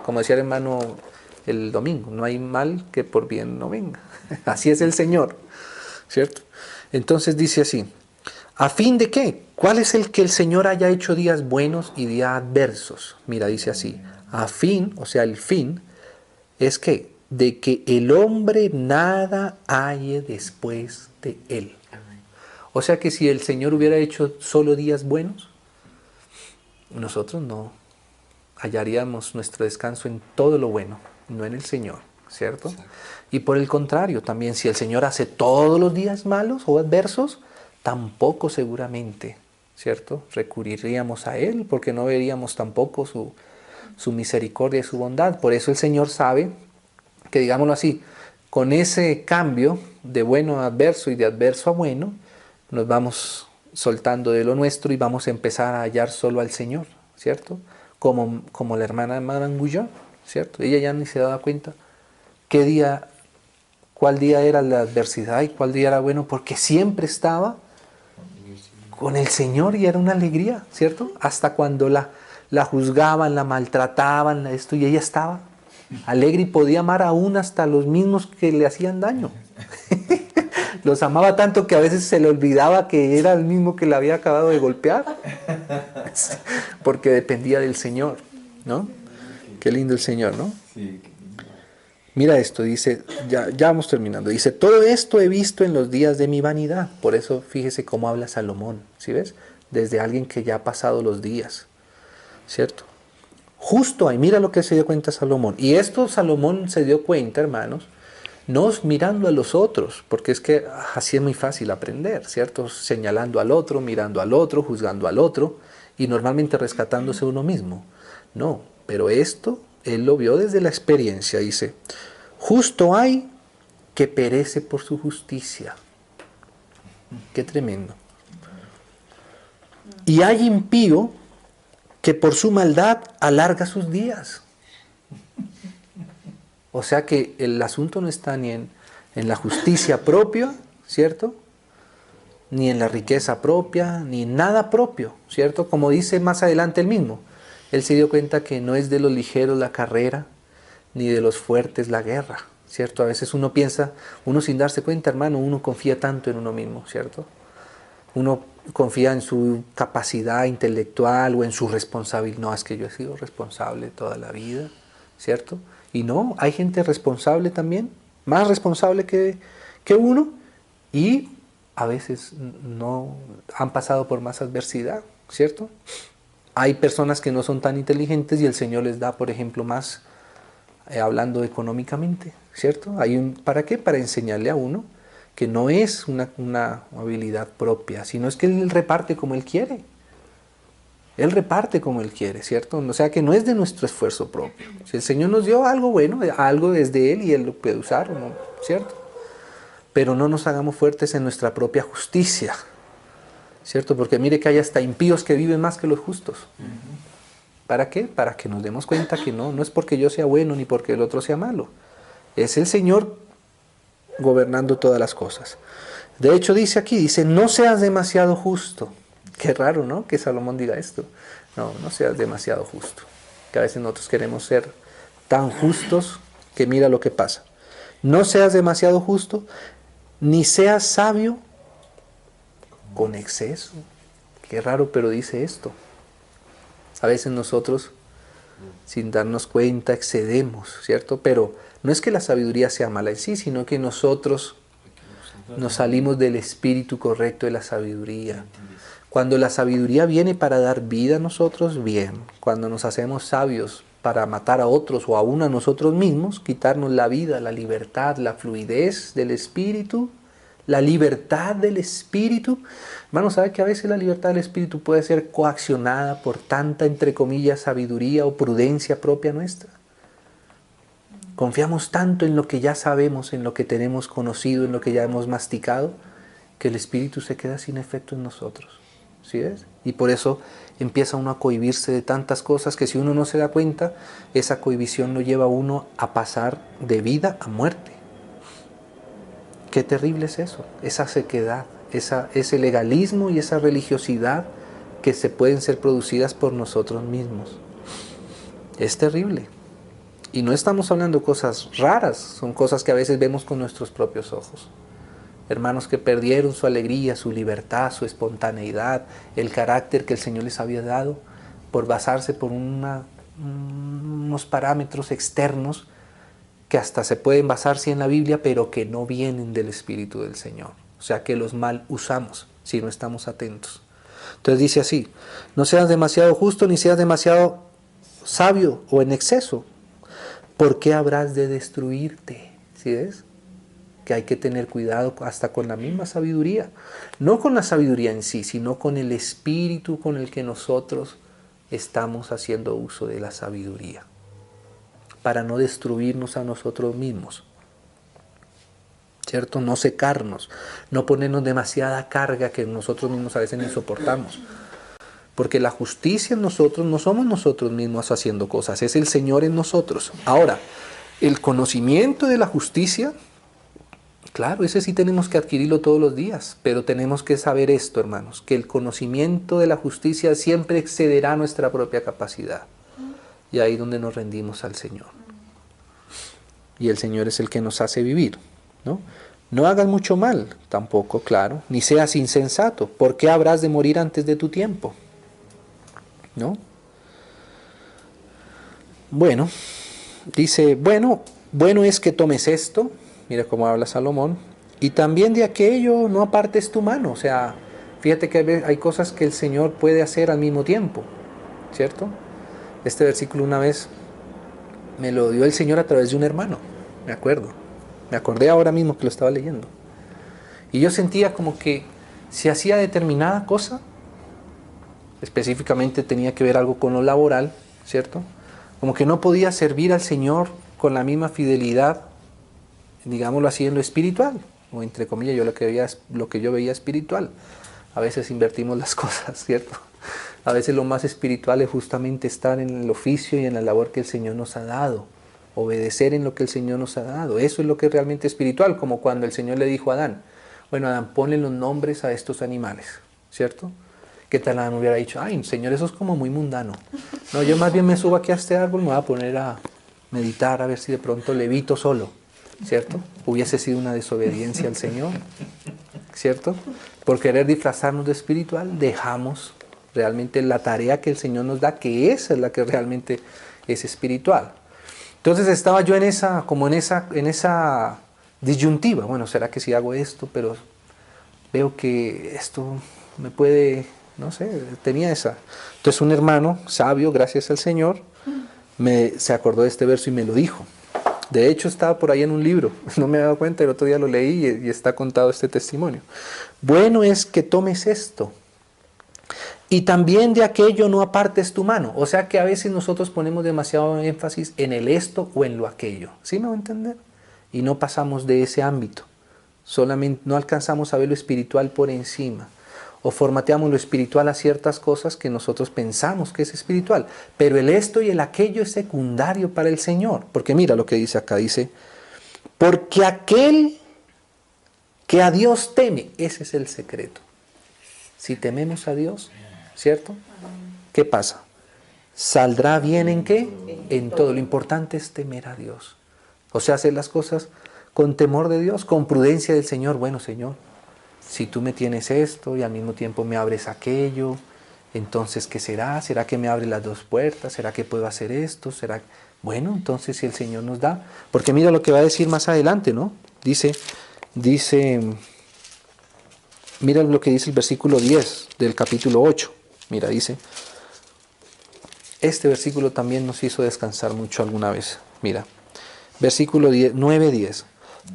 Como decía el hermano el domingo, no hay mal que por bien no venga. Así es el Señor, ¿cierto? Entonces dice así, ¿a fin de qué? ¿Cuál es el que el Señor haya hecho días buenos y días adversos? Mira, dice así, a fin, o sea, el fin, es que de que el hombre nada halle después de él. O sea que si el Señor hubiera hecho solo días buenos, nosotros no hallaríamos nuestro descanso en todo lo bueno, no en el Señor, ¿cierto? Exacto. Y por el contrario, también si el Señor hace todos los días malos o adversos, tampoco seguramente, ¿cierto? Recurriríamos a Él porque no veríamos tampoco su misericordia y su bondad. Por eso el Señor sabe que, digámoslo así, con ese cambio de bueno a adverso y de adverso a bueno, nos vamos soltando de lo nuestro y vamos a empezar a hallar solo al Señor, ¿cierto? Como la hermana Marangullón, ¿cierto? Ella ya ni se daba cuenta qué día, cuál día era la adversidad y cuál día era bueno, porque siempre estaba con el Señor y era una alegría, ¿cierto? Hasta cuando la juzgaban, la maltrataban, esto, y ella estaba alegre y podía amar aún hasta los mismos que le hacían daño. Los amaba tanto que a veces se le olvidaba que era el mismo que le había acabado de golpear, porque dependía del Señor, ¿no? Qué lindo el Señor, ¿no? Sí. Mira esto, dice, ya vamos terminando, dice, todo esto he visto en los días de mi vanidad. Por eso fíjese cómo habla Salomón, ¿sí ves? Desde alguien que ya ha pasado los días, ¿cierto? Justo ahí, mira lo que se dio cuenta Salomón. Y esto Salomón se dio cuenta, hermanos, no mirando a los otros, porque es que así es muy fácil aprender, ¿cierto? Señalando al otro, mirando al otro, juzgando al otro y normalmente rescatándose uno mismo. No, pero esto él lo vio desde la experiencia, dice, justo hay que perece por su justicia. Qué tremendo. Y hay impío que por su maldad alarga sus días. O sea que el asunto no está ni en la justicia propia, ¿cierto? Ni en la riqueza propia, ni en nada propio, ¿cierto? Como dice más adelante él mismo. Él se dio cuenta que no es de los ligeros la carrera, ni de los fuertes la guerra, ¿cierto? A veces uno piensa, uno sin darse cuenta, hermano, uno confía tanto en uno mismo, ¿cierto? Uno confía en su capacidad intelectual o en su responsabilidad. No, es que yo he sido responsable toda la vida, ¿cierto? Y no, hay gente responsable también, más responsable que uno, y a veces no han pasado por más adversidad, ¿cierto? Hay personas que no son tan inteligentes y el Señor les da, por ejemplo, más hablando económicamente, ¿cierto? ¿Para qué? Para enseñarle a uno que no es una habilidad propia, sino es que Él reparte como Él quiere. Él reparte como Él quiere, ¿cierto? O sea que no es de nuestro esfuerzo propio. Si el Señor nos dio algo bueno, algo desde Él y Él lo puede usar, ¿no? ¿Cierto? Pero no nos hagamos fuertes en nuestra propia justicia, ¿cierto? Porque mire que hay hasta impíos que viven más que los justos. ¿Para qué? Para que nos demos cuenta que no es porque yo sea bueno ni porque el otro sea malo. Es el Señor gobernando todas las cosas. De hecho dice aquí, dice, no seas demasiado justo. Qué raro, ¿no? Que Salomón diga esto. No seas demasiado justo. Que a veces nosotros queremos ser tan justos que mira lo que pasa. No seas demasiado justo, ni seas sabio con exceso. Qué raro, pero dice esto. A veces nosotros, sin darnos cuenta, excedemos, ¿cierto? Pero no es que la sabiduría sea mala en sí, sino que nosotros nos salimos del espíritu correcto de la sabiduría. Cuando la sabiduría viene para dar vida a nosotros, bien. Cuando nos hacemos sabios para matar a otros o aún a nosotros mismos, quitarnos la vida, la libertad, la fluidez del espíritu, la libertad del espíritu. Hermano, ¿sabe que a veces la libertad del espíritu puede ser coaccionada por tanta, entre comillas, sabiduría o prudencia propia nuestra? Confiamos tanto en lo que ya sabemos, en lo que tenemos conocido, en lo que ya hemos masticado, que el espíritu se queda sin efecto en nosotros. ¿Sí ves? Y por eso empieza uno a cohibirse de tantas cosas que si uno no se da cuenta, esa cohibición lo lleva a uno a pasar de vida a muerte. Qué terrible es eso, esa sequedad, ese legalismo y esa religiosidad que se pueden ser producidas por nosotros mismos. Es terrible. Y no estamos hablando de cosas raras, son cosas que a veces vemos con nuestros propios ojos. Hermanos que perdieron su alegría, su libertad, su espontaneidad, el carácter que el Señor les había dado por basarse por unos parámetros externos que hasta se pueden basar sí en la Biblia, pero que no vienen del Espíritu del Señor. O sea que los mal usamos si no estamos atentos. Entonces dice así, no seas demasiado justo ni seas demasiado sabio o en exceso. ¿Por qué habrás de destruirte? ¿Sí ves? Que hay que tener cuidado hasta con la misma sabiduría. No con la sabiduría en sí, sino con el espíritu con el que nosotros estamos haciendo uso de la sabiduría. Para no destruirnos a nosotros mismos. ¿Cierto? No secarnos, no ponernos demasiada carga que nosotros mismos a veces ni soportamos. Porque la justicia en nosotros no somos nosotros mismos haciendo cosas, es el Señor en nosotros. Ahora, el conocimiento de la justicia, claro, ese sí tenemos que adquirirlo todos los días, pero tenemos que saber esto, hermanos, que el conocimiento de la justicia siempre excederá nuestra propia capacidad. Y ahí es donde nos rendimos al Señor. Y el Señor es el que nos hace vivir, ¿no? No hagas mucho mal, tampoco, claro, ni seas insensato. ¿Por qué habrás de morir antes de tu tiempo? ¿No? Bueno, dice, bueno es que tomes esto, mira cómo habla Salomón, y también de aquello no apartes tu mano. O sea, fíjate que hay cosas que el Señor puede hacer al mismo tiempo, ¿cierto? Este versículo una vez me lo dio el Señor a través de un hermano, me acuerdo. Me acordé ahora mismo que lo estaba leyendo. Y yo sentía como que si hacía determinada cosa, específicamente tenía que ver algo con lo laboral, ¿cierto? Como que no podía servir al Señor con la misma fidelidad, digámoslo así, en lo espiritual, o entre comillas, lo que yo veía espiritual. A veces invertimos las cosas, ¿cierto? A veces lo más espiritual es justamente estar en el oficio y en la labor que el Señor nos ha dado. Obedecer en lo que el Señor nos ha dado. Eso es lo que es realmente espiritual, como cuando el Señor le dijo a Adán, bueno, Adán, ponle los nombres a estos animales, ¿cierto? ¿Qué tal Adán hubiera dicho? Ay, Señor, eso es como muy mundano. No, yo más bien me subo aquí a este árbol, me voy a poner a meditar, a ver si de pronto levito solo, ¿cierto? Hubiese sido una desobediencia al Señor, ¿cierto? Por querer disfrazarnos de espiritual, dejamos realmente la tarea que el Señor nos da, que esa es la que realmente es espiritual. Entonces estaba yo en esa disyuntiva. Bueno, ¿será que si hago esto? Pero veo que esto me puede, no sé, tenía esa. Entonces un hermano sabio, gracias al Señor, se acordó de este verso y me lo dijo. De hecho estaba por ahí en un libro, no me he dado cuenta, el otro día lo leí y está contado este testimonio. Bueno es que tomes esto. Y también de aquello no apartes tu mano. O sea que a veces nosotros ponemos demasiado énfasis en el esto o en lo aquello. ¿Sí me va a entender? Y no pasamos de ese ámbito. Solamente no alcanzamos a ver lo espiritual por encima. O formateamos lo espiritual a ciertas cosas que nosotros pensamos que es espiritual. Pero el esto y el aquello es secundario para el Señor. Porque mira lo que dice acá. Dice, porque aquel que a Dios teme, ese es el secreto. Si tememos a Dios, ¿cierto? ¿Qué pasa? ¿Saldrá bien en qué? En todo. Lo importante es temer a Dios. O sea, hacer las cosas con temor de Dios, con prudencia del Señor. Bueno, Señor, si tú me tienes esto y al mismo tiempo me abres aquello, entonces, ¿qué será? ¿Será que me abre las dos puertas? ¿Será que puedo hacer esto? ¿Será? Bueno, entonces si el Señor nos da. Porque mira lo que va a decir más adelante, ¿no? Dice, mira lo que dice el versículo 10 del capítulo 8. Mira, dice, este versículo también nos hizo descansar mucho alguna vez. Mira, versículo 9-10.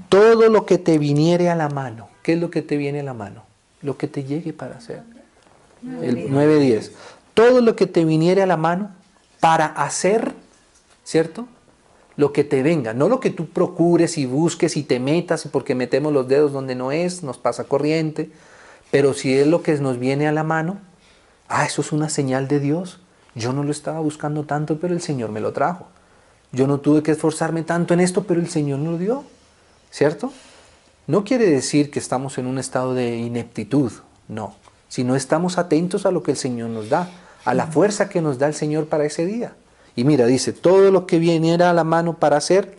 Todo lo que te viniere a la mano. ¿Qué es lo que te viene a la mano? Lo que te llegue para hacer. El 9-10. Todo lo que te viniere a la mano para hacer, ¿cierto? Lo que te venga, no lo que tú procures y busques y te metas, porque metemos los dedos donde no es, nos pasa corriente, pero si es lo que nos viene a la mano, eso es una señal de Dios. Yo no lo estaba buscando tanto, pero el Señor me lo trajo. Yo no tuve que esforzarme tanto en esto, pero el Señor me lo dio, ¿cierto? No quiere decir que estamos en un estado de ineptitud, no, sino estamos atentos a lo que el Señor nos da, a la fuerza que nos da el Señor para ese día. Y mira, dice, todo lo que viniera a la mano para hacer,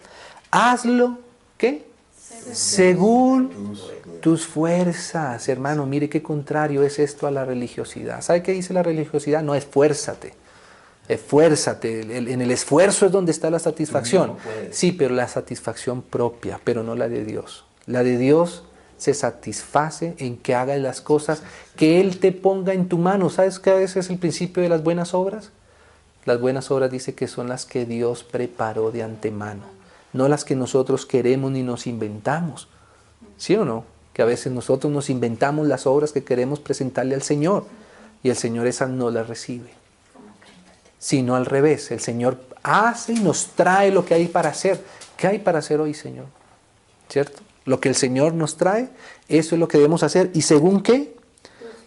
hazlo, ¿qué? Según tus fuerzas, hermano. Mire qué contrario es esto a la religiosidad. ¿Sabe qué dice la religiosidad? No, esfuérzate. Esfuérzate. En el esfuerzo es donde está la satisfacción. Sí, pero la satisfacción propia, pero no la de Dios. La de Dios se satisface en que hagas las cosas que Él te ponga en tu mano. ¿Sabes qué a veces es el principio de las buenas obras? Las buenas obras dice que son las que Dios preparó de antemano, no las que nosotros queremos ni nos inventamos. ¿Sí o no? Que a veces nosotros nos inventamos las obras que queremos presentarle al Señor y el Señor esas no las recibe. Sino al revés, el Señor hace y nos trae lo que hay para hacer. ¿Qué hay para hacer hoy, Señor? ¿Cierto? Lo que el Señor nos trae, eso es lo que debemos hacer. ¿Y según qué?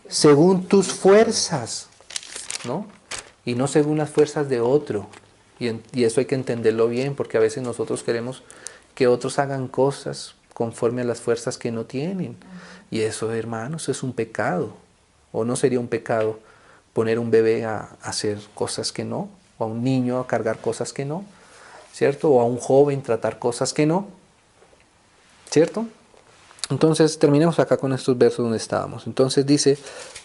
Según tus fuerzas, ¿no? Y no según las fuerzas de otro. Y eso hay que entenderlo bien, porque a veces nosotros queremos que otros hagan cosas conforme a las fuerzas que no tienen. Y eso, hermanos, es un pecado. ¿O no sería un pecado poner un bebé a hacer cosas que no? ¿O a un niño a cargar cosas que no? ¿Cierto? ¿O a un joven tratar cosas que no? ¿Cierto? Entonces, terminemos acá con estos versos donde estábamos. Entonces dice,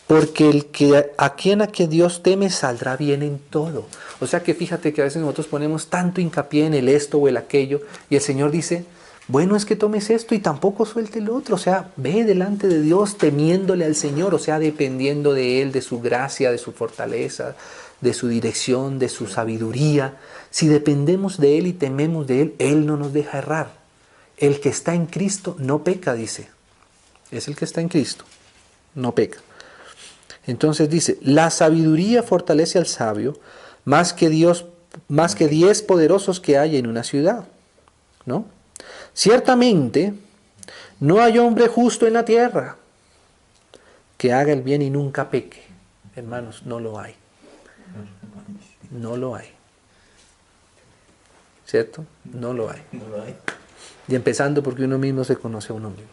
porque a quien Dios teme saldrá bien en todo. O sea que fíjate que a veces nosotros ponemos tanto hincapié en el esto o el aquello, y el Señor dice, bueno es que tomes esto y tampoco suelte el otro. O sea, ve delante de Dios temiéndole al Señor, o sea, dependiendo de Él, de su gracia, de su fortaleza, de su dirección, de su sabiduría. Si dependemos de Él y tememos de Él, Él no nos deja errar. El que está en Cristo no peca, dice. Es el que está en Cristo, no peca. Entonces dice, la sabiduría fortalece al sabio más que 10 poderosos que hay en una ciudad, ¿no? Ciertamente, no hay hombre justo en la tierra que haga el bien y nunca peque. Hermanos, no lo hay. No lo hay. ¿Cierto? No lo hay. Y empezando porque uno mismo se conoce a uno mismo.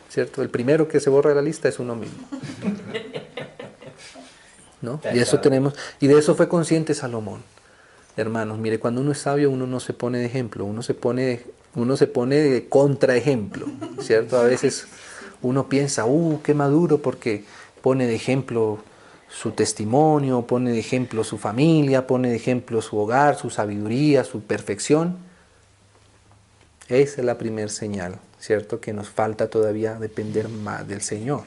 ¿Cierto? El primero que se borra de la lista es uno mismo. ¿No? Y eso tenemos, y de eso fue consciente Salomón. Hermanos, mire, cuando uno es sabio, uno no se pone de ejemplo, uno se pone de contraejemplo, ¿cierto? A veces uno piensa, qué maduro, porque pone de ejemplo su testimonio, pone de ejemplo su familia, pone de ejemplo su hogar, su sabiduría, su perfección. Esa es la primera señal, ¿cierto? Que nos falta todavía depender más del Señor.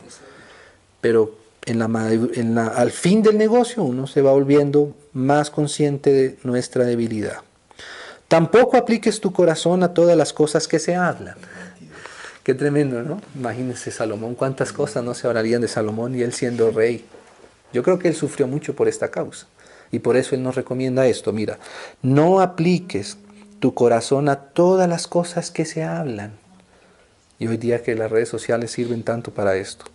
Pero al fin del negocio uno se va volviendo más consciente de nuestra debilidad. Tampoco apliques tu corazón a todas las cosas que se hablan. Qué tremendo, ¿no? Imagínense Salomón, cuántas cosas no se hablarían de Salomón y él siendo rey. Yo creo que él sufrió mucho por esta causa. Y por eso él nos recomienda esto. Mira, no apliques tu corazón a todas las cosas que se hablan. Y hoy día que las redes sociales sirven tanto para esto.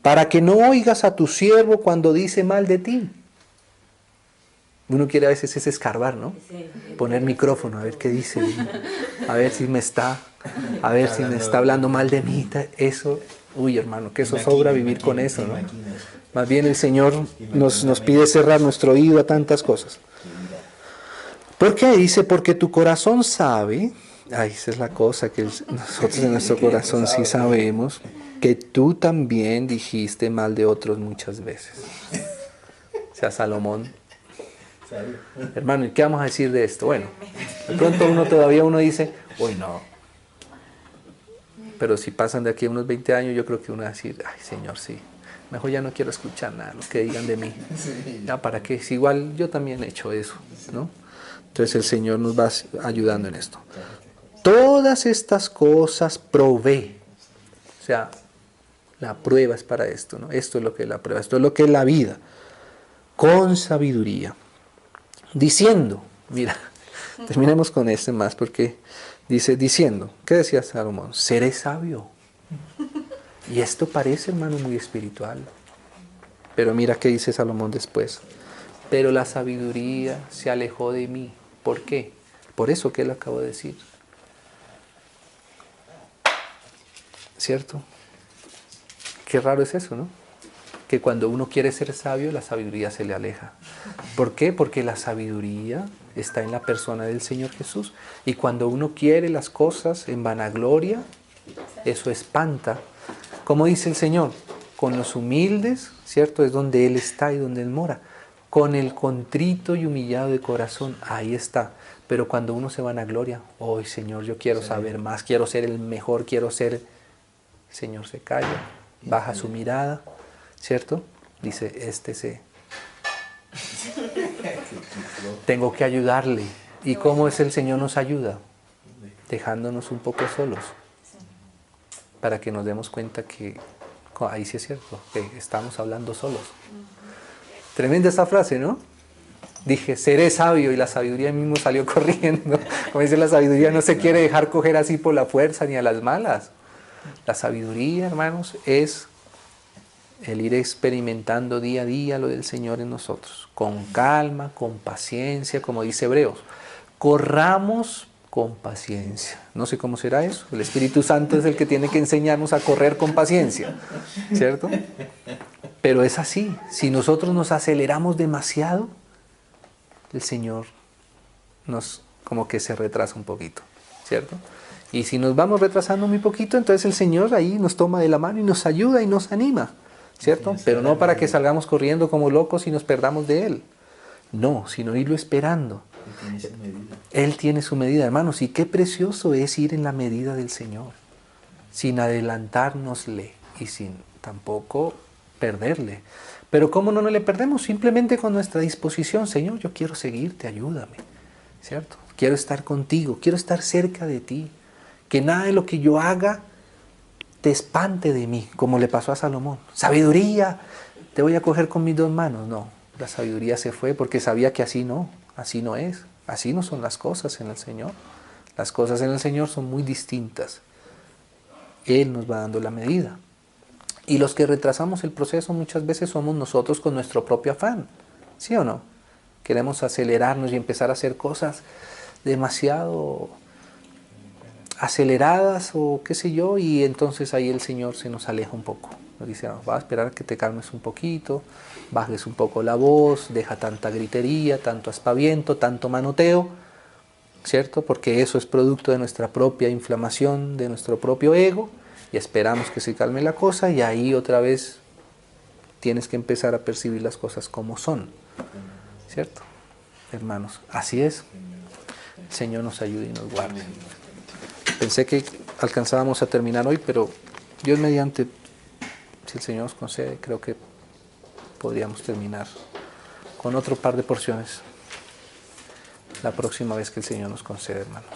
Para que no oigas a tu siervo cuando dice mal de ti. Uno quiere a veces es escarbar, ¿no? Poner micrófono, a ver qué dice. A ver si me está hablando mal de mí. Eso, hermano, que eso sobra vivir con eso, ¿no? Más bien el Señor nos pide cerrar nuestro oído a tantas cosas. ¿Por qué? Dice, porque tu corazón sabe, esa es la cosa que nosotros en nuestro corazón sí sabemos, que tú también dijiste mal de otros muchas veces. O sea, Salomón. Hermano, ¿y qué vamos a decir de esto? Bueno, de pronto uno dice, no. Pero si pasan de aquí a unos 20 años, yo creo que uno va a decir, ay Señor, sí. Mejor ya no quiero escuchar nada, lo que digan de mí. Ya, ¿para qué? Si igual yo también he hecho eso, ¿no? Entonces el Señor nos va ayudando en esto. Todas estas cosas provee. O sea, la prueba es para esto, ¿no? Esto es lo que es la prueba, esto es lo que es la vida. Con sabiduría. Diciendo, mira, terminemos con este más porque dice, diciendo, ¿qué decía Salomón? Seré sabio. Y esto parece, hermano, muy espiritual. Pero mira qué dice Salomón después. Pero la sabiduría se alejó de mí. ¿Por qué? Por eso que él acabó de decir. ¿Cierto? Qué raro es eso, ¿no? Que cuando uno quiere ser sabio, la sabiduría se le aleja. ¿Por qué? Porque la sabiduría está en la persona del Señor Jesús. Y cuando uno quiere las cosas en vanagloria, eso espanta. Como dice el Señor, con los humildes, ¿cierto? Es donde Él está y donde Él mora. Con el contrito y humillado de corazón, ahí está. Pero cuando uno se vanagloria, Señor, yo quiero saber más, quiero ser el mejor, quiero ser... El Señor se calla, baja su mirada, ¿cierto? Dice, tengo que ayudarle. ¿Y cómo es el Señor nos ayuda? Dejándonos un poco solos, para que nos demos cuenta que, ahí sí es cierto, que estamos hablando solos. Tremenda esa frase, ¿no? Dije, seré sabio, y la sabiduría mismo salió corriendo. Como dice, la sabiduría no se quiere dejar coger así por la fuerza ni a las malas. La sabiduría, hermanos, es el ir experimentando día a día lo del Señor en nosotros, con calma, con paciencia, como dice Hebreos. Corramos con paciencia. No sé cómo será eso. El Espíritu Santo es el que tiene que enseñarnos a correr con paciencia, ¿cierto? Pero es así. Si nosotros nos aceleramos demasiado, el Señor nos como que se retrasa un poquito, ¿cierto? Y si nos vamos retrasando muy poquito, entonces el Señor ahí nos toma de la mano y nos ayuda y nos anima, ¿cierto? Pero no para que salgamos corriendo como locos y nos perdamos de Él. No, sino irlo esperando. Él tiene su medida, hermanos, y qué precioso es ir en la medida del Señor, sin adelantárnosle y sin tampoco perderle. Pero ¿cómo no le perdemos? Simplemente con nuestra disposición. Señor, yo quiero seguirte, ayúdame, ¿cierto? Quiero estar contigo, quiero estar cerca de ti. Que nada de lo que yo haga te espante de mí, como le pasó a Salomón. Sabiduría, te voy a coger con mis dos manos. No, la sabiduría se fue porque sabía que así no es. Así no son las cosas en el Señor. Las cosas en el Señor son muy distintas. Él nos va dando la medida. Y los que retrasamos el proceso muchas veces somos nosotros con nuestro propio afán. ¿Sí o no? Queremos acelerarnos y empezar a hacer cosas demasiado aceleradas o qué sé yo, y entonces ahí el Señor se nos aleja un poco. Nos dice, va a esperar a que te calmes un poquito, bajes un poco la voz, deja tanta gritería, tanto aspaviento, tanto manoteo, ¿cierto? Porque eso es producto de nuestra propia inflamación, de nuestro propio ego, y esperamos que se calme la cosa, y ahí otra vez tienes que empezar a percibir las cosas como son, ¿cierto? Hermanos, así es. El Señor nos ayude y nos guarde. Pensé que alcanzábamos a terminar hoy, pero Dios mediante, si el Señor nos concede, creo que podríamos terminar con otro par de porciones la próxima vez que el Señor nos concede, hermanos.